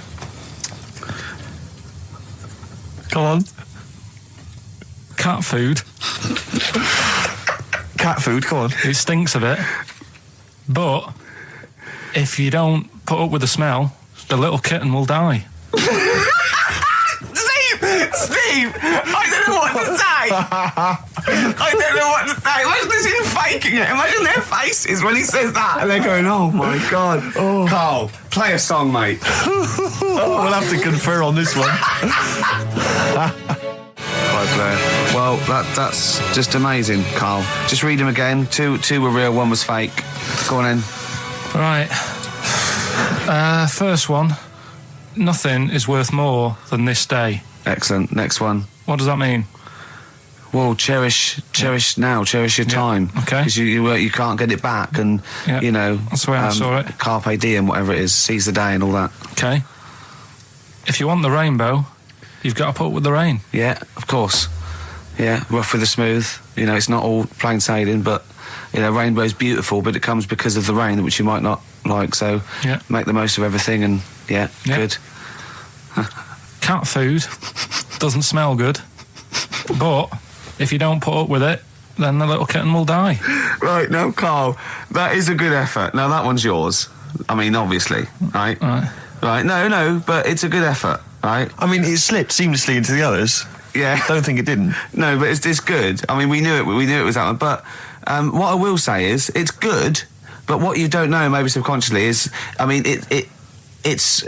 Come on. Cat food, Cat food, come on. it stinks a bit. But if you don't put up with the smell, the little kitten will die. Steve! I don't know what to say! I don't know what to say. Imagine this is faking it. Imagine their faces when he says that. And they're going, oh my God. Oh. Karl, play a song, mate. We'll have to confer on this one. Right, Blair. Well, that's just amazing, Karl. Just read them again. Two were real, one was fake. Go on in. Right. First one. Nothing is worth more than this day. Excellent. Next one. What does that mean? Well, cherish now, cherish your time. Okay. Because you can't get it back, and Yeah, that's the way I saw it. Carpe diem, whatever it is, seize the day and all that. Okay. If you want the rainbow, you've got to put up with the rain. Yeah, of course. Yeah, rough with the smooth. It's not all plain sailing, but rainbow's beautiful, but it comes because of the rain, which you might not like. So Yeah. make the most of everything, and Yeah. good. Cat food doesn't smell good, but if you don't put up with it, then the little kitten will die. Right, no, Karl, that is a good effort. Now that one's yours. I mean, obviously, right? Right. No, but it's a good effort, right? I mean, it slipped seamlessly into the others. Yeah. Don't think it didn't. No, but it's good. I mean, we knew it was that one. But what I will say is, it's good. But what you don't know, maybe subconsciously, is, I mean, it's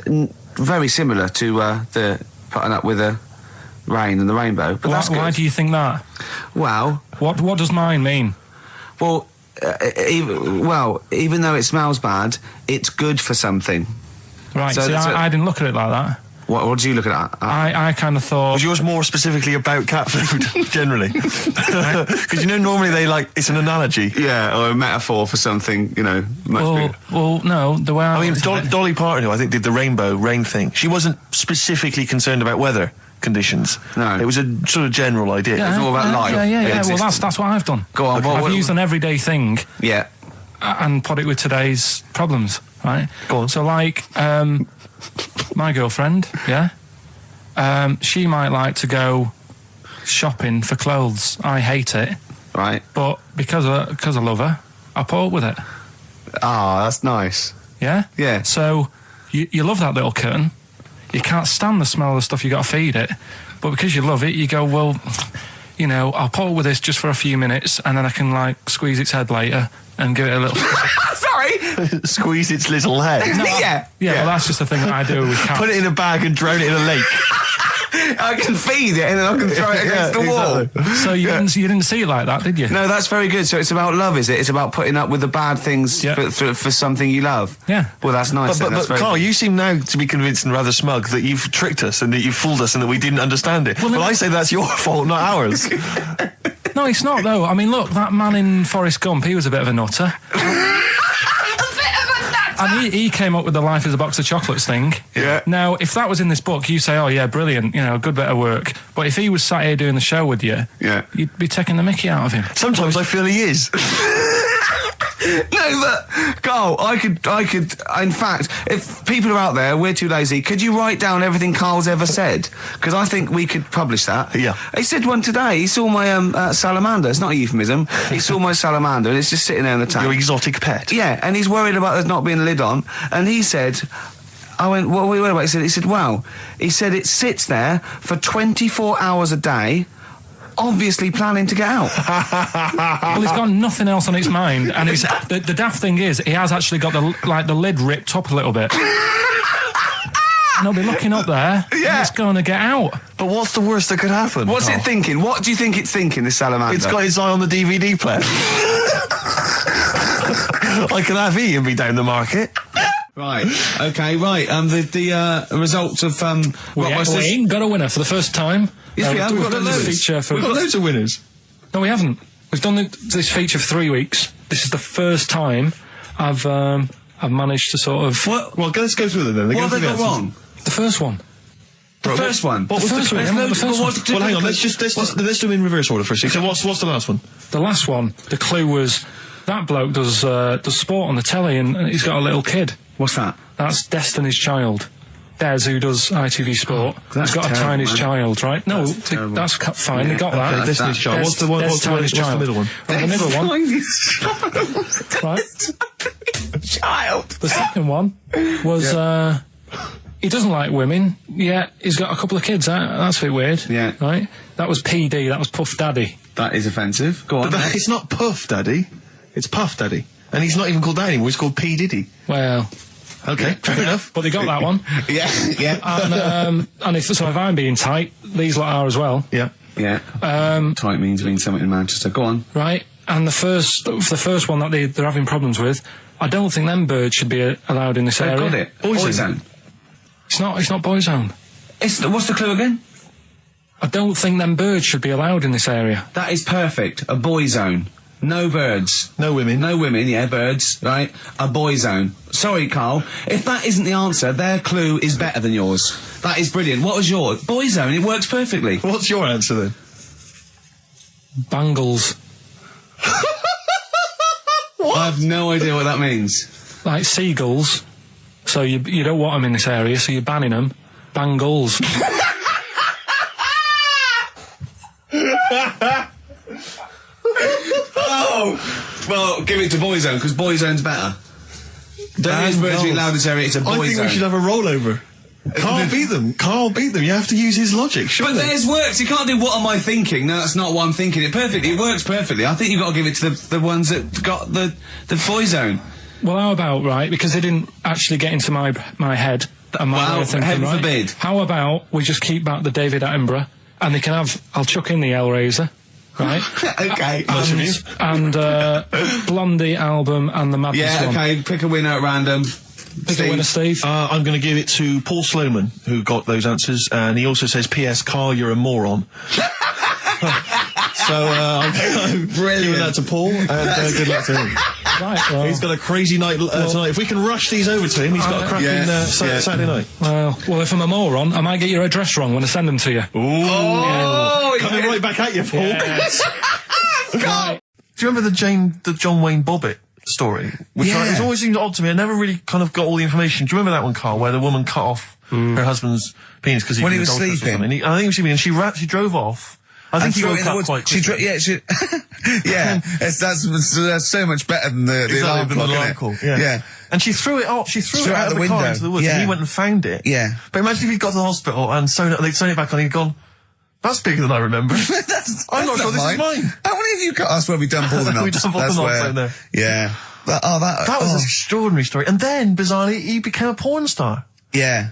very similar to the putting up with the rain and the rainbow. But that's good. Why do you think that? Well, What does mine mean? well, even though it smells bad, it's good for something. Right, So see, that's I didn't look at it like that. What did you look at? I kind of thought... Was yours more specifically about cat food, generally? Because normally it's an analogy. Yeah, or a metaphor for something, much bigger. Well, no, the way I mean, looked at it- Dolly Parton, who I think did the rainbow rain thing, she wasn't specifically concerned about weather conditions. No. It was a sort of general idea. Yeah, It's all about life. Yeah. Well, Existence. that's what I've done. Go on, I've used an everyday thing Yeah. and put it with today's problems, right? Go on. So, like, my girlfriend, yeah, she might like to go shopping for clothes. I hate it. Right. But because I love her, I put up with it. Ah, that's nice. Yeah? Yeah. So, you love that little kitten. You can't stand the smell of the stuff you got to feed it. But because you love it, you go, well, you know, I'll put up with this just for a few minutes and then I can, like, squeeze its head later and give it a little... Sorry! Squeeze its little head. Yeah. Yeah, well, that's just the thing that I do with cats. Put it in a bag and drone it in a lake. I can feed it and then I can throw it against the wall. Exactly. So you didn't see it like that, did you? No, that's very good. So it's about love, is it? It's about putting up with the bad things for something you love. Yeah. Well, that's nice. But Carl, you seem now to be convinced and rather smug that you've tricked us and that you've fooled us and that we didn't understand it. Well, I say that's your fault, not ours. No, it's not, though. I mean, look, that man in Forrest Gump, he was a bit of a nutter. And he came up with the life as a box of chocolates thing. Yeah. Now, if that was in this book, you say, oh, yeah, brilliant, you know, good bit of work. But if he was sat here doing the show with you, you'd be taking the mickey out of him. Sometimes I feel he is. No, but Carl, I could. In fact, if people are out there, we're too lazy. Could you write down everything Carl's ever said? Because I think we could publish that. Yeah. He said one today. He saw my salamander. It's not a euphemism. He saw my salamander, and it's just sitting there in the tank. Your exotic pet. Yeah, and he's worried about there not being a lid on. And he said, I went, what are we worried about? He said, wow. He said it sits there for 24 hours a day, obviously planning to get out. Well, it's got nothing else on its mind, and it's, the daft thing is, he has actually got the lid ripped up a little bit. And he'll be looking up there, and it's going to get out. But what's the worst that could happen? What's it thinking? What do you think it's thinking, this salamander? It's got its eye on the DVD player. I can have Ian be down the market. Right. Okay. Right. The results of We ain't got a winner for the first time. Yes, we have. We've done this feature for. We've got loads of winners. No, we haven't. We've done this feature for 3 weeks. This is the first time I've managed to sort of. What? Well, let's go through them then. What have they got wrong? The first one. The first one. What was the first one? Well, hang on. Let's do them in reverse order first. So what's the last one? The last one. The clue was that bloke does sport on the telly and he's got a little kid. What's that? That's Destiny's Child. Des, who does ITV Sport, that's has got terrible, a tiniest man. child, right? No, that's fine. Yeah, they got that. okay, Destiny's Child. What's the middle one? Well, the middle one. Right. Child. The second one was he doesn't like women. Yeah, he's got a couple of kids. That's a bit weird. Yeah. Right. That was PD. That was Puff Daddy. That is offensive. Go on. But it's not Puff Daddy. It's Puff Daddy. And he's not even called that anymore. He's called P Diddy. Well. Okay, fair enough. But they got that one. Yeah. And if I'm being tight, these lot are as well. Yeah. Yeah. Tight means something in Manchester. Go on. Right. And the first one that they're having problems with, I don't think them birds should be allowed in this area. Got it. Boyzone. It's not Boyzone. What's the clue again? I don't think them birds should be allowed in this area. That is perfect. A boy zone. No birds. No women. No women, yeah, birds, right? A boy zone. Sorry, Carl. If that isn't the answer, their clue is better than yours. That is brilliant. What was yours? Boy zone, it works perfectly. What's your answer then? Bangles. What? I have no idea what that means. Like seagulls. So you don't want them in this area, so you're banning them. Bangles. Oh! Well, give it to Boyzone, because Boyzone's better. Don't use birds being allowed in this area, it's a Boyzone. I think we should have a rollover. Carl beat them. Carl beat them. You have to use his logic, surely. But theirs works. You can't do what am I thinking. No, that's not what I'm thinking. It perfectly. It works perfectly. I think you've got to give it to the ones that got the Boyzone. Well, how about, right, because they didn't actually get into my head and my way of thinking, heaven right? forbid. How about we just keep back the David Attenborough and they can have, I'll chuck in the Hellraiser, right? Okay. And Blondie album and the Madness one. Yeah, okay, pick a winner at random. Pick a winner, Steve. I'm going to give it to Paul Sloman, who got those answers, and he also says, P.S. Carl, you're a moron. So I'm giving that to Paul, and good luck to him. Right, well, he's got a crazy night tonight. If we can rush these over to him, he's got a cracking Saturday night. Well, if I'm a moron, I might get your address wrong when I send them to you. Ooh. Oh, coming right back at you, Paul. Yes. Right. Do you remember the John Wayne Bobbitt story? Which it's always seemed odd to me. I never really kind of got all the information. Do you remember that one, Carl, where the woman cut off her husband's penis because when he was sleeping? I think he was sleeping, and she drove off I think he threw it woke in the up woods. quite She quickly. that's so much better than the alarm Exactly, clock, the alarm innit? call. Yeah. And she threw it out. She threw it out of the car window. into the woods, and he went and found it. Yeah. But imagine if he'd got to the hospital and they'd sewn it back on, and he'd gone, "That's bigger than I remember." I'm not sure this is mine. How many of you got us where we dump all the knobs? We dump all the knobs in there. Yeah. That was an extraordinary story. And then, bizarrely, he became a porn star. Yeah.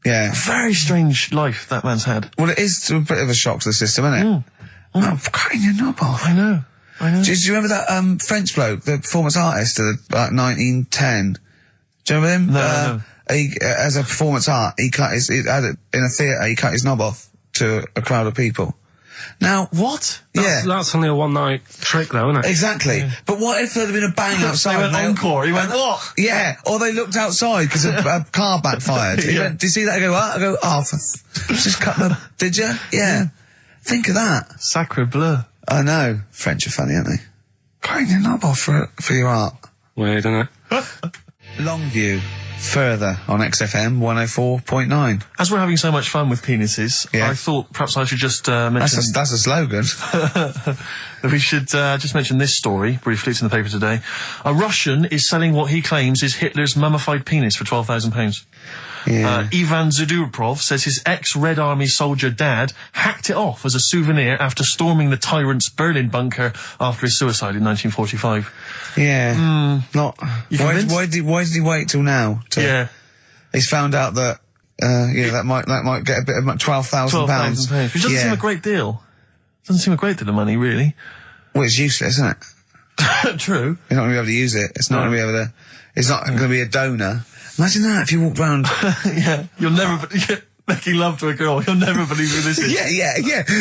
Yeah. Very strange life that man's had. Well, it is a bit of a shock to the system, isn't it? Oh, cutting your knob off. I know. Do you remember that French bloke, the performance artist of like 1910? Do you remember him? No. He, as a performance art, he cut his, in a theatre, he cut his knob off to a crowd of people. Now, what? That's only a one-night trick, though, isn't it? Exactly. Yeah. But what if there had been a bang outside? They went encore. He went, what? Yeah. Or they looked outside because a car backfired. He went, did you see that? I go, what? I go, just cut the... Did you? Yeah. Think of that. Sacre bleu. I know. French are funny, aren't they? Cutting your knob off for your art. Weird, isn't it? Longview. Further on XFM 104.9. As we're having so much fun with penises, I thought perhaps I should just mention... That's a slogan. We should just mention this story briefly. It's in the paper today. A Russian is selling what he claims is Hitler's mummified penis for £12,000. Yeah. Ivan Zadurprov says his ex-Red Army soldier dad hacked it off as a souvenir after storming the tyrant's Berlin bunker after his suicide in 1945. Yeah. Not. Why did he wait till now? He's found out that that might get a bit of £12,000. Which doesn't seem a great deal. Doesn't seem a great deal of money, really. Well, it's useless, isn't it? True. You're not going to be able to use it. It's not going to be able to. It's not going to be a donor. Imagine that if you walked round. Yeah, you'll never making love to a girl. You'll never believe who this is. Yeah.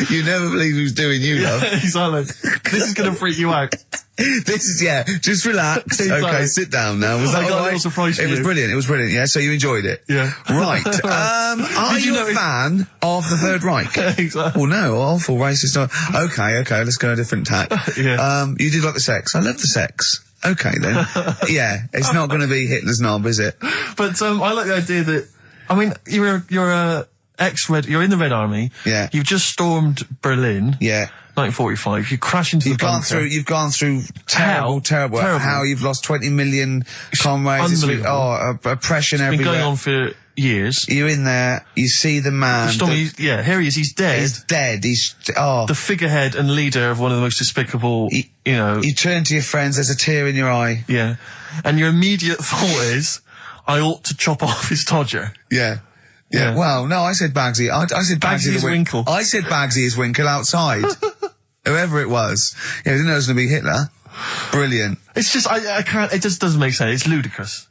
You never believe who's doing you, love. Exactly. This is going to freak you out. This is, just relax. Exactly. Okay, sit down now. Was that I got all a right? little surprise for you. It was brilliant, yeah? So you enjoyed it? Yeah. Right. Are you a fan of the Third Reich? Exactly. Well, no, awful racist. Okay, let's go a different tack. You did like the sex. I love the sex. Okay, then. Yeah, it's not going to be Hitler's knob, is it? But I like the idea that, I mean, you're in the Red Army. Yeah. You've just stormed Berlin. Yeah. 1945. You crash into the bunker. You've gone through terrible. How you've lost 20 million comrades. Unbelievable. Oppression It's everywhere. been going on for years. You're in there, you see the man. Here he is, he's dead. He's dead, the figurehead and leader of one of the most despicable, You turn to your friends, there's a tear in your eye. Yeah. And your immediate thought is, I ought to chop off his todger. Yeah. Well, no, I said Bagsy. I said Bagsy is Winkle. I said Bagsy is Winkle outside. Whoever it was. Yeah, I didn't know it was going to be Hitler. Brilliant. It's just, I can't, it just doesn't make sense. It's ludicrous.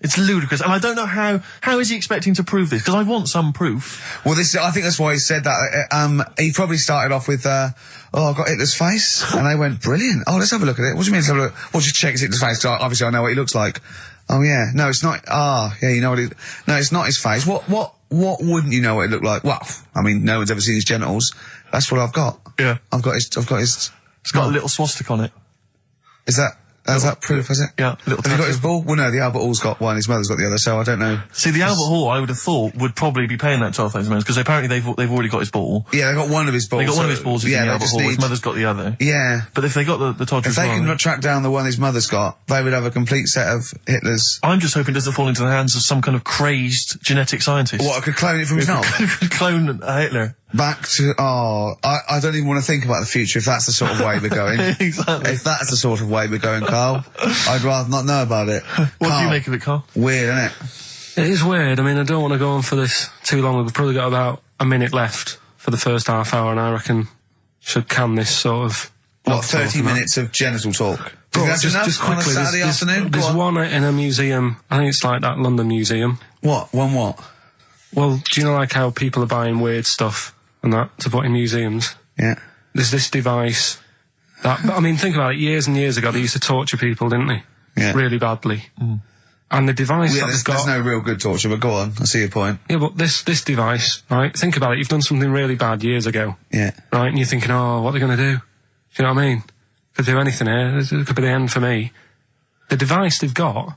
And I don't know how is he expecting to prove this? Because I want some proof. Well, I think that's why he said that. He probably started off with, I've got Hitler's face. And they went, brilliant. Oh, let's have a look at it. What do you mean, let's have a look? Well, just check his Hitler's face, because obviously I know what he looks like. Oh, yeah. No, it's not. You know what no, it's not his face. What wouldn't you know what it looked like? Well, I mean, no one's ever seen his genitals. That's what I've got. Yeah. I've got his. It's got a little swastika on it. Is that proof, is it? Yeah. Have you got his ball? Well, no, the Albert Hall's got one, his mother's got the other, so I don't know. See, the Albert Hall, I would have thought, would probably be paying that £12,000, because apparently they've already got his ball. Yeah, they got one of his balls. They got one of his balls in the Albert Hall, his mother's got the other. Yeah. But if they got the Todger if they can track down the one his mother's got, they would have a complete set of Hitler's. I'm just hoping it doesn't fall into the hands of some kind of crazed genetic scientist. What, could clone it from his knob? Could clone Hitler. Back to, I don't even want to think about the future if that's the sort of way we're going. Exactly. If that's the sort of way we're going, Carl, I'd rather not know about it. What do you make of it, Carl? Weird, isn't it? It is weird. I mean, I don't want to go on for this too long. We've probably got about a minute left for the first half hour, and I reckon should can this sort of... What, 30 minutes of genital talk? That's enough just quickly, on a Saturday afternoon? There's one in a museum, I think it's like that London Museum. What? One what? Well, do you know like how people are buying weird stuff and that to put in museums? Yeah. There's this device that, I mean, think about it, years and years ago they used to torture people, didn't they? Yeah. Really badly. Mm. And the device that they've got... There's no real good torture, but go on, I see your point. Yeah, but this device, right, think about it, you've done something really bad years ago. Yeah. Right, and you're thinking, what are they going to do? Do you know what I mean? Could do anything here, it could be the end for me. The device they've got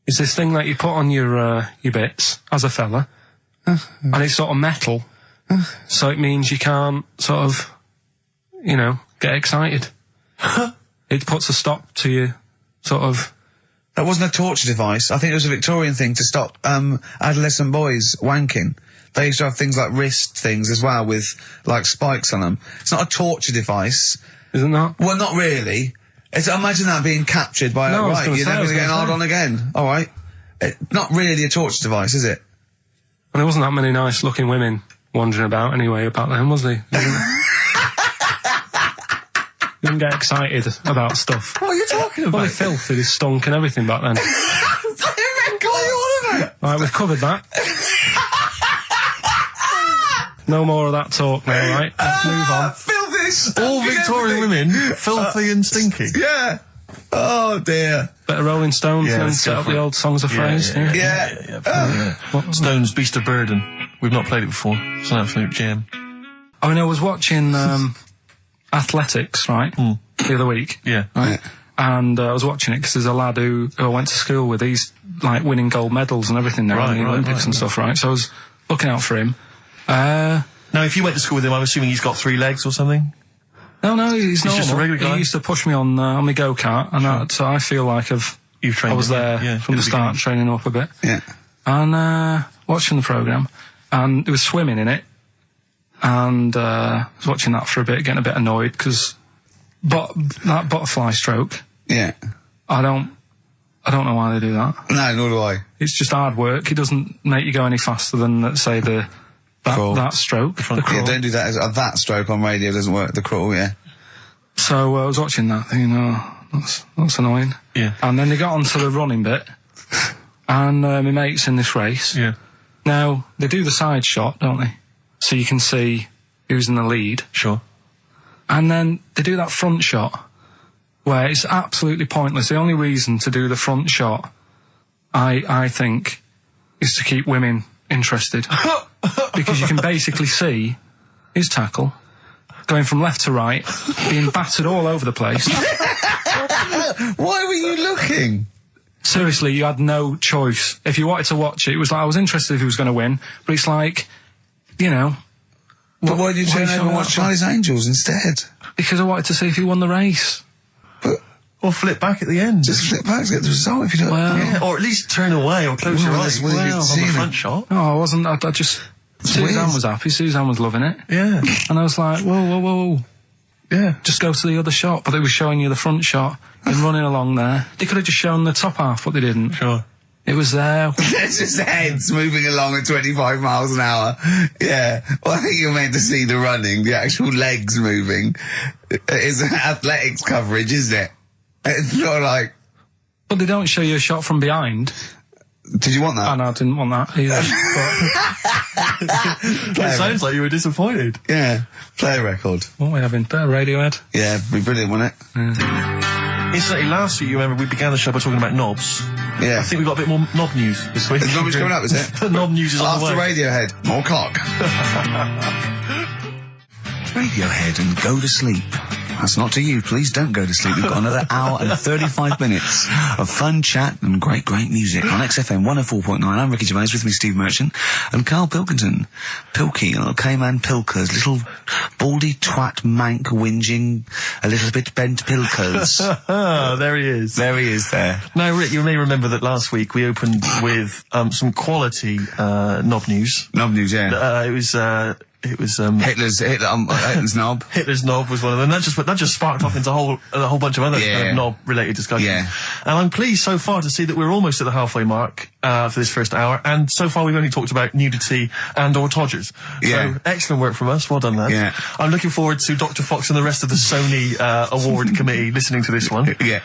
is this thing that you put on your bits, as a fella, and it's sort of metal, so it means you can't sort of you know, get excited. It puts a stop to you, sort of. That wasn't a torture device. I think it was a Victorian thing to stop adolescent boys wanking. They used to have things like wrist things as well with, like, spikes on them. It's not a torture device. Isn't that? Well, not really. Imagine that being captured by, No, right, you're never going to get hard on again. All right. Not really a torture device, is it? And there wasn't that many nice-looking women wandering about anyway about then, was there? You didn't get excited about stuff. What are you talking about? Well, they filthy, they stunk and everything back then. What are you on about? Right, we've covered that. No more of that talk now, right? Let's move on. Filthy, All Victorian women, filthy and stinky. Yeah. Oh, dear. Better Rolling Stones Yeah, and let's set go up for the it. old songs of phrase. Yeah. Stones, Beast of Burden. We've not played it before. It's an absolute gem. I mean, I was watching athletics, right, the other week. Yeah. Right? And I was watching it because there's a lad who I went to school with. He's, like, winning gold medals and everything now in the Olympics and stuff, right? So I was looking out for him. Now, if you went to school with him, I'm assuming he's got 3 legs or something? No, he's normal. just a regular guy? He used to push me on my go-kart, and so I feel like You've trained I was him, there yeah, from in the the start, beginning. training up a bit. Yeah. And watching the programme, and there was swimming in it, and I was watching that for a bit, getting a bit annoyed, because that butterfly stroke, Yeah. I don't know why they do that. No, nor do I. It's just hard work. It doesn't make you go any faster than, let's say, Crawl. that stroke. The Yeah, crawl. don't do that. That stroke on radio doesn't work. The crawl, yeah. So I was watching that, thinking, that's annoying. Yeah. And then they got onto the running bit, and my mate's in this race. Yeah. Now, they do the side shot, don't they? So you can see who's in the lead. Sure. And then they do that front shot, where it's absolutely pointless. The only reason to do the front shot, I think, is to keep women interested. Because you can basically see his tackle going from left to right, being battered all over the place. Why were you looking? Seriously, you had no choice. If you wanted to watch it, it was like, I was interested if he was going to win, but it's like, you know... But why did you turn are over and watch showing Charlie's Angels instead? Because I wanted to see if he won the race. Or flip back at the end. Just flip back to get the result if you don't... Well- Yeah, or at least turn away or close your Well, eyes that's what you've on seen the it. front shot. No, I wasn't. I just... Suzanne weird. was happy. Suzanne was loving it. Yeah. And I was like, whoa. Yeah. Just go to the other shot. But they were showing you the front shot and running along there. They could have just shown the top half, but they didn't. Sure. It was there. It's just heads moving along at 25 miles an hour. Yeah. Well, I think you're meant to see the running, the actual legs moving. It's athletics coverage, isn't it? It's not like... But they don't show you a shot from behind. Did you want that? And I didn't want that either. It sounds like you were disappointed. Yeah. Play a record. What are we having? Better Radiohead? Yeah, it'd be brilliant, wouldn't it? Incidentally, last week, you remember, we began the show by talking about knobs. Yeah. I think we've got a bit more knob news this week. Is knobs coming up, is it? The knob news is on the After way. Radiohead, more cock. Radiohead and Go to Sleep. That's not to you. Please don't go to sleep. We've got another hour and 35 minutes of fun chat and great music on XFM 104.9. I'm Ricky Gervais, with me Steve Merchant and Karl Pilkington. Pilky, little K-man Pilkers, little baldy twat mank whinging, a little bit bent Pilkers. There he is. There he is there. Now, Rick, you may remember that last week we opened with some quality knob news. Knob news, yeah. It was Hitler's knob. Hitler's knob was one of them. That just sparked off into a whole bunch of other kind of knob-related discussions. Yeah. And I'm pleased so far to see that we're almost at the halfway mark for this first hour, and so far we've only talked about nudity and/or todgers. Yeah. So excellent work from us. Well done, lads. Yeah. I'm looking forward to Dr. Fox and the rest of the Sony award committee listening to this one. Yeah.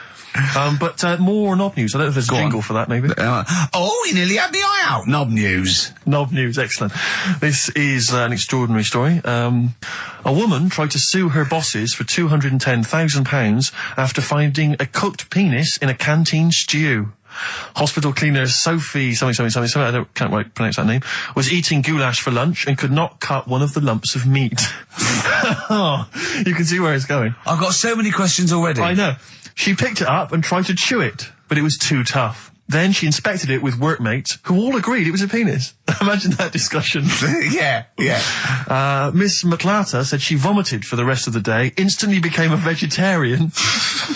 But more knob news. I don't know if there's a jingle for that, maybe. Oh, you nearly had the eye out. Knob news. Knob news, excellent. This is an extraordinary story. A woman tried to sue her bosses for £210,000 after finding a cooked penis in a canteen stew. Hospital cleaner Sophie something, I can't quite pronounce that name, was eating goulash for lunch and could not cut one of the lumps of meat. Oh, you can see where it's going. I've got so many questions already. I know. She picked it up and tried to chew it, but it was too tough. Then she inspected it with workmates, who all agreed it was a penis. Imagine that discussion. Yeah. Miss McClarter said she vomited for the rest of the day, instantly became a vegetarian,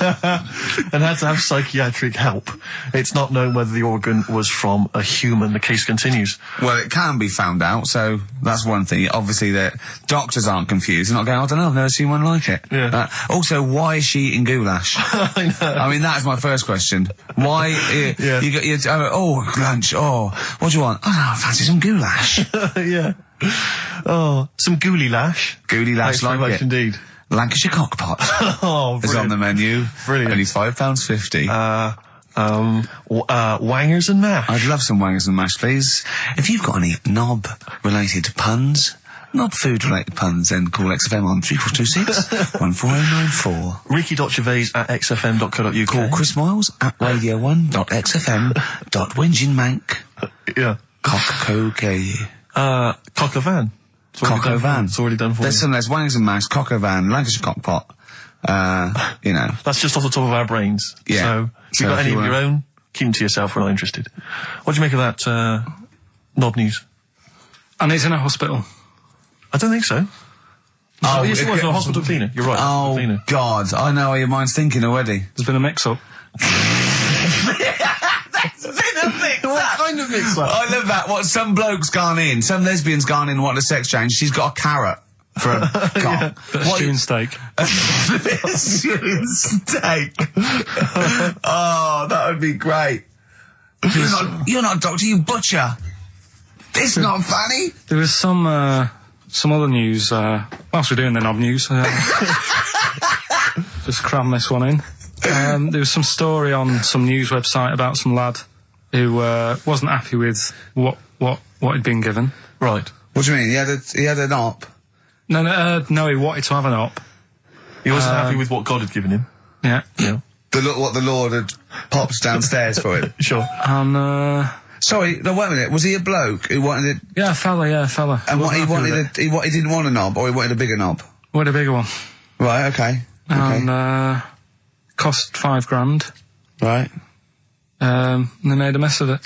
and had to have psychiatric help. It's not known whether the organ was from a human. The case continues. Well, it can be found out, so that's one thing. Obviously, the doctors aren't confused. They're not going, I don't know, I've never seen one like it. Yeah. Also, why is she eating goulash? I know. I mean, that's my first question. Why, Yeah. you get, lunch, what do you want? Oh, no, I fancy some goulash. Yeah. Oh, some gooly lash. Goulash, Thanks very like much it. indeed. Lancashire cockpot Oh, is on the menu. Brilliant. Only £5.50. Wangers and mash. I'd love some wangers and mash, please. If you've got any knob-related puns, knob-food-related puns, then call XFM on 3426-14094. Ricky.Gervais at xfm.co.uk. Call Chris Miles at radio1.xfm.winginmank. Yeah. Cock-co-gay. Cock a van. Cock-o-van. It's already done for There's you. wangers and mash, cock-o-van, Lancashire cockpot. That's just off the top of our brains. Yeah. So, if you've got any of your own, keep them to yourself. We're not interested. What do you make of that, knob news? And he's in a hospital. I don't think so. Oh, yes, it was a hospital cleaner. You're right. hospital Oh, cleaner. God. I know how your mind's thinking already. There's been a mix-up. What kind of mix-up? I love that. What some bloke's gone in, some lesbian's gone in, wanting a sex change. She's got a carrot for a cock. Bit of stewing steak. Stewing steak. Oh, that would be great. You're not a doctor, you butcher. This is not funny. There was some other news, whilst we're doing the knob news, just cram this one in. There was some story on some news website about some lad who wasn't happy with what he'd been given. Right. What do you mean? He had an op? No, he wanted to have an op. He wasn't happy with what God had given him. Yeah. Yeah. What the Lord had popped downstairs for him. Sure. And, Sorry, no, wait a minute. Was he a bloke who wanted it? yeah, a fella. And what he wanted, he didn't want a knob, or he wanted a bigger knob? Wanted a bigger one. Right, okay. And, cost $5,000. Right. And they made a mess of it.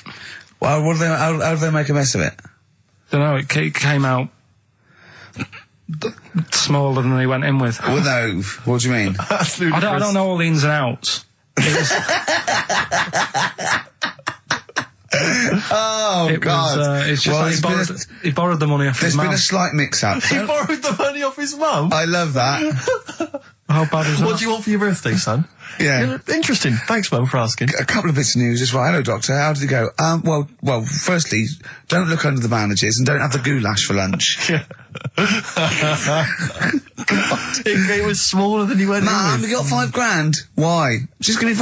Well, how did they make a mess of it? Don't know, it came out smaller than they went in with. Well, no. What do you mean? Absolutely. I don't know all the ins and outs. Oh, God. It's just Well, like he borrowed the money off his There's mum. been a slight mix-up. He borrowed the money off his mum. I love that. How bad is that? What do you want for your birthday, son? Yeah. Interesting. Thanks, Mum, for asking. A couple of bits of news as well. Hello, Doctor. How did it go? Well, firstly, don't look under the bandages and don't have the goulash for lunch. It was smaller than you went Mum, in we got £5,000. Why? Just give me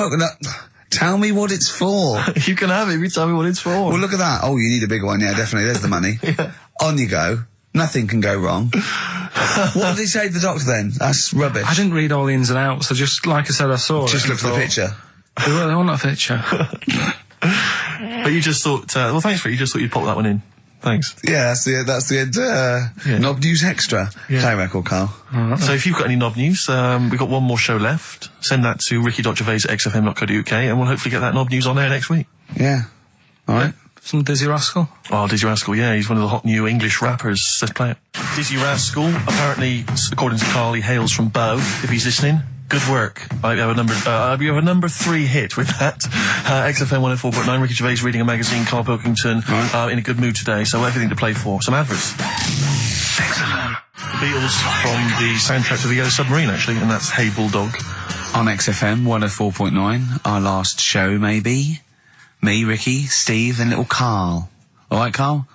tell me what it's for. with. You can have it if you tell me what it's for. Well, look at that. Oh, you need a bigger one. Yeah, definitely. There's the money. Yeah. On you go. Nothing can go wrong. What did he say to the doctor then? That's rubbish. I didn't read all the ins and outs. I just, like I said, I saw it. Just look for the picture. They want that picture. But you just thought, well, thanks for it. You just thought you'd pop that one in. Thanks. Yeah, that's the end. Knob News Extra. Yeah. Play record, Carl. So if you've got any knob news, we've got one more show left. Send that to ricky.gervais@xfm.co.uk and we'll hopefully get that knob news on there next week. Yeah. All right. Some Dizzy Rascal. Oh, Dizzy Rascal, yeah, he's one of the hot new English rappers. Let's play it. Dizzy Rascal, apparently, according to Carl, he hails from Bow, if he's listening. Good work. We have a number 3 hit with that. XFM 104.9, Ricky Gervais reading a magazine, Karl Pilkington, in a good mood today, so everything to play for. Some adverts. Excellent. The Beatles from the soundtrack to The Yellow Submarine, actually, and that's Hey Bulldog. On XFM 104.9, our last show, maybe. Me, Ricky, Steve, and little Carl. All right, Carl?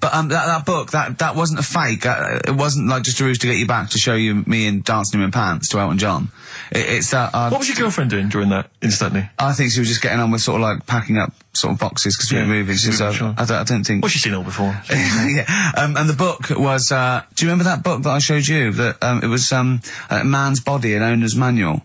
But that book, that wasn't a fake. It wasn't like just a ruse to get you back to show you me and dancing in my pants to Elton John. It's that. What was your girlfriend doing during that, instantly? I think she was just getting on with sort of like packing up sort of boxes because we were moving. So sure. I don't think. Well, she's seen it all before. Yeah. And the book was. Do you remember that book that I showed you? That it was A Man's Body, an Owner's Manual.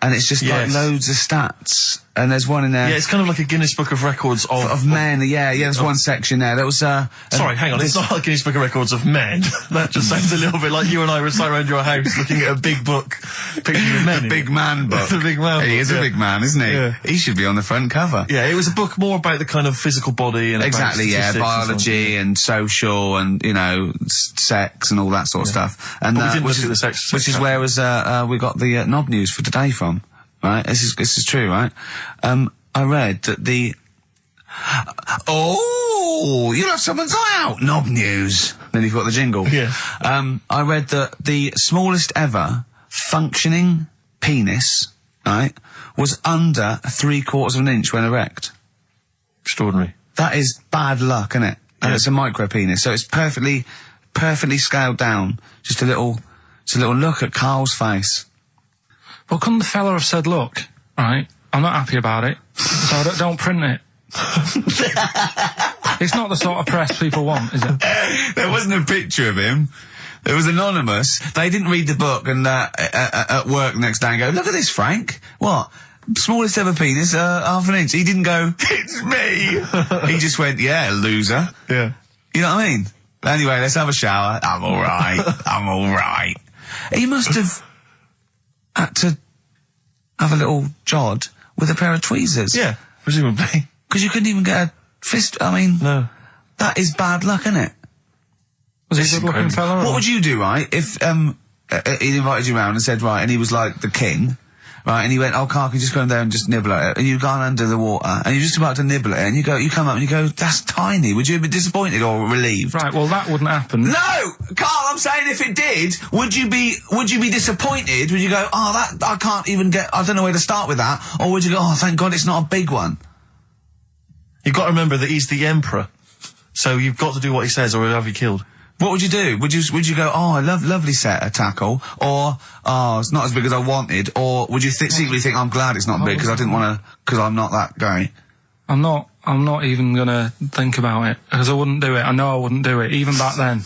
And it's just like loads of stats and there's one in there. Yeah, it's kind of like a Guinness Book of Records of men. Yeah, there's one section there. That was. Sorry, hang on. It's not like Guinness Book of Records of men. That just sounds a little bit like you and I were sat around your house looking at a big book, picture of men. The big man book. The big man book. He is a big man, isn't he? Yeah. He should be on the front cover. Yeah, it was a book more about the kind of physical body and exactly, about biology and social and sex and all that sort of stuff. And we didn't look at the sex, which is where we got the knob news for today from. Right, this is true, right? I read that you'll have someone's eye out. Knob news. Then you've got the jingle. Yeah. I read that the smallest ever functioning penis, right, was under 3/4 of an inch when erect. Extraordinary. That is bad luck, isn't it? And it's a micro penis, so it's perfectly scaled down. Just a little look at Carl's face. Well, couldn't the fella have said, look, right, I'm not happy about it, so don't print it. It's not the sort of press people want, is it? There wasn't a picture of him. It was anonymous. They didn't read the book and at work the next day and go, look at this, Frank. What? Smallest ever penis, half an inch. He didn't go, it's me. He just went, yeah, loser. Yeah. You know what I mean? Anyway, let's have a shower. I'm alright. He must have had to have a little jod with a pair of tweezers. Yeah, presumably. Because you couldn't even get a fist. I mean, no. That is bad luck, isn't it? Was he a good-looking fella? What would you do, right, if he invited you round and said, right, and he was like the king, right, and he went, oh, Carl, can you just go in there and just nibble at it? And you've gone under the water, and you're just about to nibble at it, and you come up and you go, that's tiny. Would you be disappointed or relieved? Right, well, that wouldn't happen. No! Carl, I'm saying if it did, would you be disappointed? Would you go, oh, that, I can't even get, I don't know where to start with that? Or would you go, oh, thank God it's not a big one? You've got to remember that he's the emperor. So you've got to do what he says or he'll have you killed. What would you do? Would you go, oh, I lovely set of tackle, or, oh, it's not as big as I wanted, or would you secretly think, I'm glad it's not big because I didn't want to, because I'm not that guy? I'm not even gonna think about it, because I wouldn't do it. I know I wouldn't do it, even back then.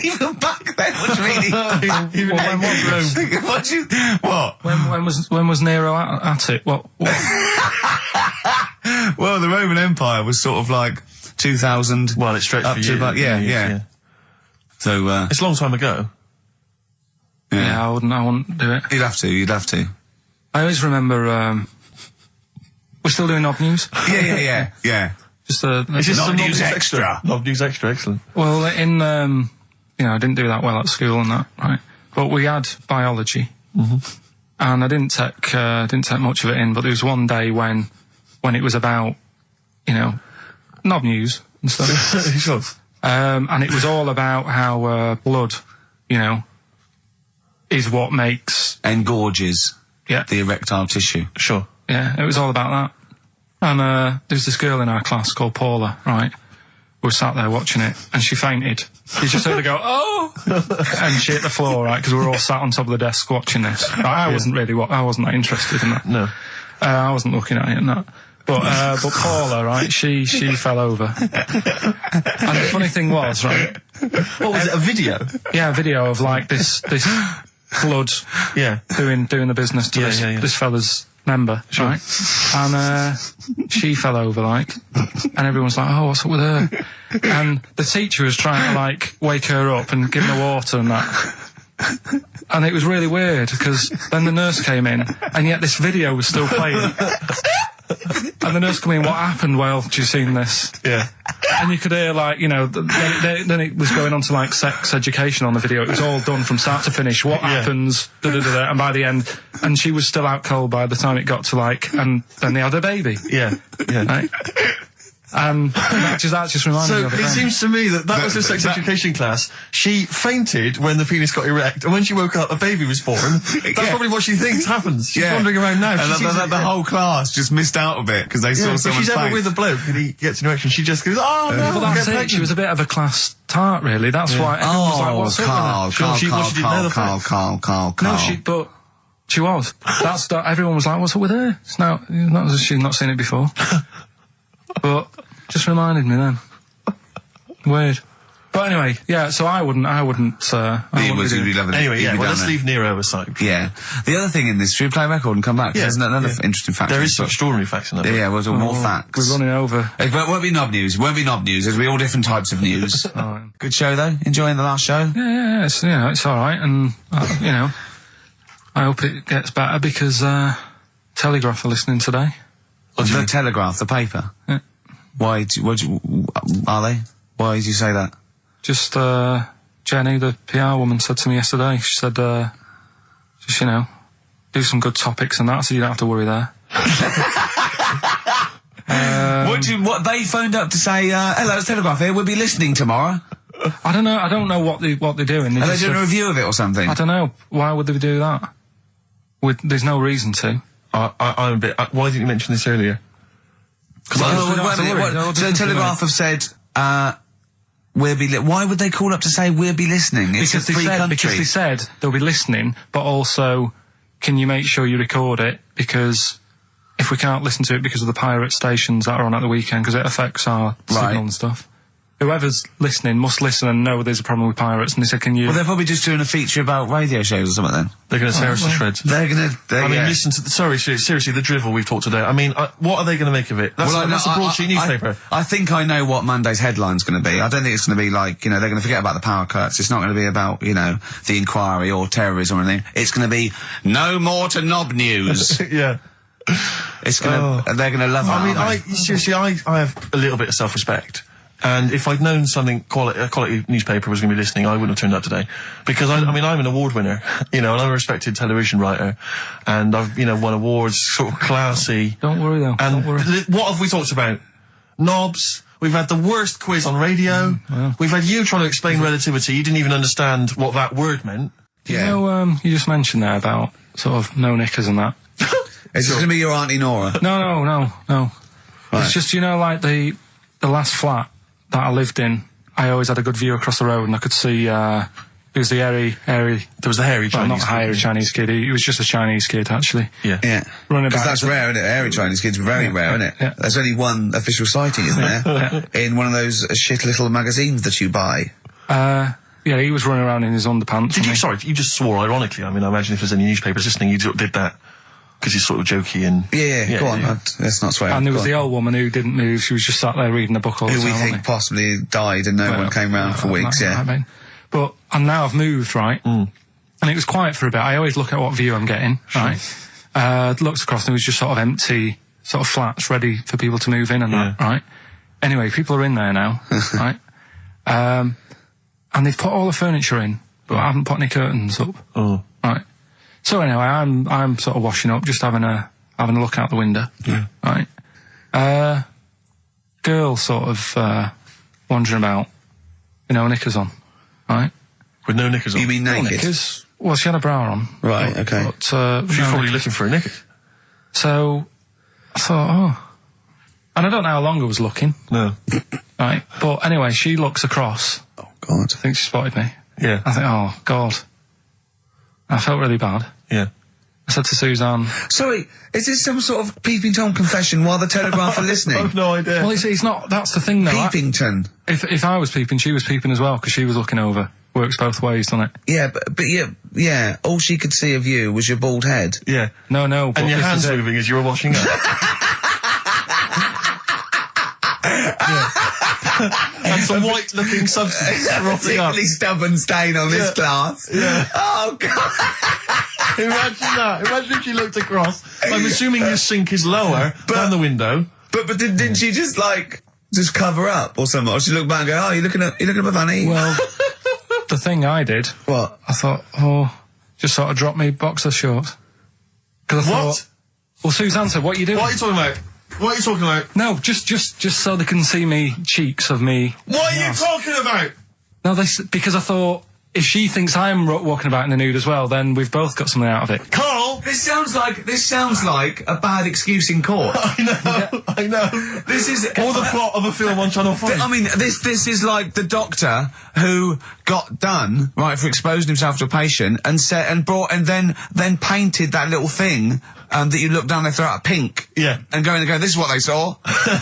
Even back then? What do you mean? Even when was Rome? What? When was Nero at it? What? Well, the Roman Empire was sort of like 2000. Well, it stretched up for to years. about, yeah. So, it's a long time ago. Yeah, I wouldn't do it. You'd have to. I always remember, we're still doing knob news? Yeah. Just It's just Knob some news extra. Knob news extra, excellent. Well, I didn't do that well at school and that, right? But we had biology. Mm-hmm. And I didn't take much of it in, but there was one day when it was about, knob news and stuff. Sure. And it was all about how, blood, is what makes... Engorges. Yeah. The erectile tissue. Sure. Yeah, it was all about that. And, there was this girl in our class called Paula, right? We were sat there watching it, and she fainted. You just heard her go, oh! And she hit the floor, right? Because we were all sat on top of the desk watching this. Right, I wasn't that interested in that. No. I wasn't looking at it and that. But Paula, right, she fell over. And the funny thing was, right... What was it, a video? Yeah, a video of, like, this blood doing the business to this fella's member, right? And she fell over, like, and everyone's like, oh, what's up with her? And the teacher was trying to, like, wake her up and give her water and that. And it was really weird, because then the nurse came in, and yet this video was still playing. And the nurse came in, what happened? Well, do you seen this? Yeah. And you could hear, like, then it was going on to, like, sex education on the video. It was all done from start to finish. What happens? And by the end, and she was still out cold by the time it got to, like, and then they had a baby. Yeah. Right? And that just reminded me of it. So it seems to me that was her sex education class. She fainted when the penis got erect, and when she woke up, a baby was born. That's probably what she thinks happens. She's wandering around now. And the whole class just missed out a bit because they saw someone's face. If she's ever with a bloke and he gets an erection, she just goes, oh, no, well, that's it. She was a bit of a class tart, really. That's why everyone was like, what's up with her? Carl. No, but she was. Everyone was like, what's up with her? It's not as if she'd not seen it before. But just reminded me then. Weird. But But anyway, yeah. So I wouldn't. It was you'd be loving it. Anyway, You'd be let's down leave Nero aside. Yeah. The other thing in this, should we play a record and come back? Yeah, There's another interesting fact. There is some extraordinary facts in that. Yeah, well, more facts. We're running over. But it won't be knob news. There'll be all different types of news. Good show, though? Enjoying the last show? Yeah, it's all right, and I hope it gets better because Telegraph are listening today. The Telegraph, the paper? Yeah. Why are they? Why did you say that? Just, Jenny, the PR woman, said to me yesterday, she said, just, do some good topics and that, so you don't have to worry there. What they phoned up to say, hello, it's Telegraph here, we'll be listening tomorrow. I don't know what they're doing. Are they doing a review of it or something? I don't know. Why would they do that? There's no reason to. I'm a bit... why didn't you mention this earlier? The Telegraph have said, why would they call up to say we'll be listening? It's a free country. Because they said they'll be listening, but also, can you make sure you record it? Because if we can't listen to it because of the pirate stations that are on at the weekend, because it affects our signal and stuff. Whoever's listening must listen and know there's a problem with pirates, and they said, can you... Well, they're probably just doing a feature about radio shows or something then. They're going to tear us to shreds. Listen to seriously, the drivel we've talked today. I mean, what are they going to make of it? That's a broadsheet newspaper. I think I know what Monday's headline's going to be. I don't think it's going to be like, they're going to forget about the power cuts. It's not going to be about, the inquiry or terrorism or anything. It's going to be, no more to knob news. Yeah. It's going to, they're going to love that. I mean, I have a little bit of self-respect. And if I'd known a quality newspaper was going to be listening, I wouldn't have turned up today. Because, I'm an award winner, and I'm a respected television writer. And I've, won awards, sort of classy. Don't worry, though. And don't worry. What have we talked about? Knobs. We've had the worst quiz on radio. We've had you trying to explain relativity. You didn't even understand what that word meant. Yeah. You just mentioned there about sort of no knickers and that. Is this going to be your Auntie Nora? No. Right. It's just, like the last flat that I lived in, I always had a good view across the road, and I could see, it was the hairy... There was the hairy Chinese kid. Not hairy Chinese kid, he was just a Chinese kid, actually. Yeah. Because that's rare, isn't it? Hairy Chinese kid's very rare, isn't it? Yeah. There's only one official sighting, isn't there? In one of those shit little magazines that you buy. Yeah, he was running around in his underpants. You just swore ironically. I mean, I imagine if there's any newspapers listening, you did that. Because he's sort of jokey and... Yeah, go on, let's not swear. And there was the old woman who didn't move, she was just sat there reading a book all the time. Who we think possibly died and no one came round for weeks, But now I've moved, right? And it was quiet for a bit. I always look at what view I'm getting, right? Looked across and it was just sort of empty, sort of flats ready for people to move in and that, right? Anyway, people are in there now, right? And they've put all the furniture in, but I haven't put any curtains up, right? So anyway, I'm sort of washing up, just having a look out the window, right? Girl sort of wandering about, knickers on, right? With no knickers on? You mean naked? Knickers. Well, she had a bra on. Right, okay. But, she's probably looking for a knicker. So I thought, and I don't know how long I was looking. No. Right, but anyway, she looks across. Oh God! I think she spotted me. Yeah. I think, oh God. I felt really bad. Yeah. I said to Suzanne... Sorry, is this some sort of Peeping Tom confession while the Telegraph are listening? I've no idea. Well, it's not... That's the thing, though. Peepington. If I was peeping, she was peeping as well, because she was looking over. Works both ways, doesn't it? Yeah, but yeah, all she could see of you was your bald head. Yeah. No. And your hands moving as you were washing up. And some white-looking substance rotting up. Particularly stubborn stain on this glass. Yeah. Oh, God. Imagine that. Imagine if she looked across. I'm assuming your sink is lower than the window. But didn't she just cover up or something? Or she looked back and go, oh, you're looking at my funny? Well, the thing I did... What? I thought, just sort of drop me boxer shorts. Because I thought... Well, Suzanne said, what are you doing? What are you talking about? What are you talking about? No, just so they can see me cheeks of me. What are you talking about? No, because I thought if she thinks I'm walking about in the nude as well, then we've both got something out of it. Carl, this sounds like a bad excuse in court. I know. This is all the plot of a film on Channel 5. I mean, this is like the doctor who got done for exposing himself to a patient and then painted that little thing that you look down their throat at pink. Yeah. And go in and go, this is what they saw.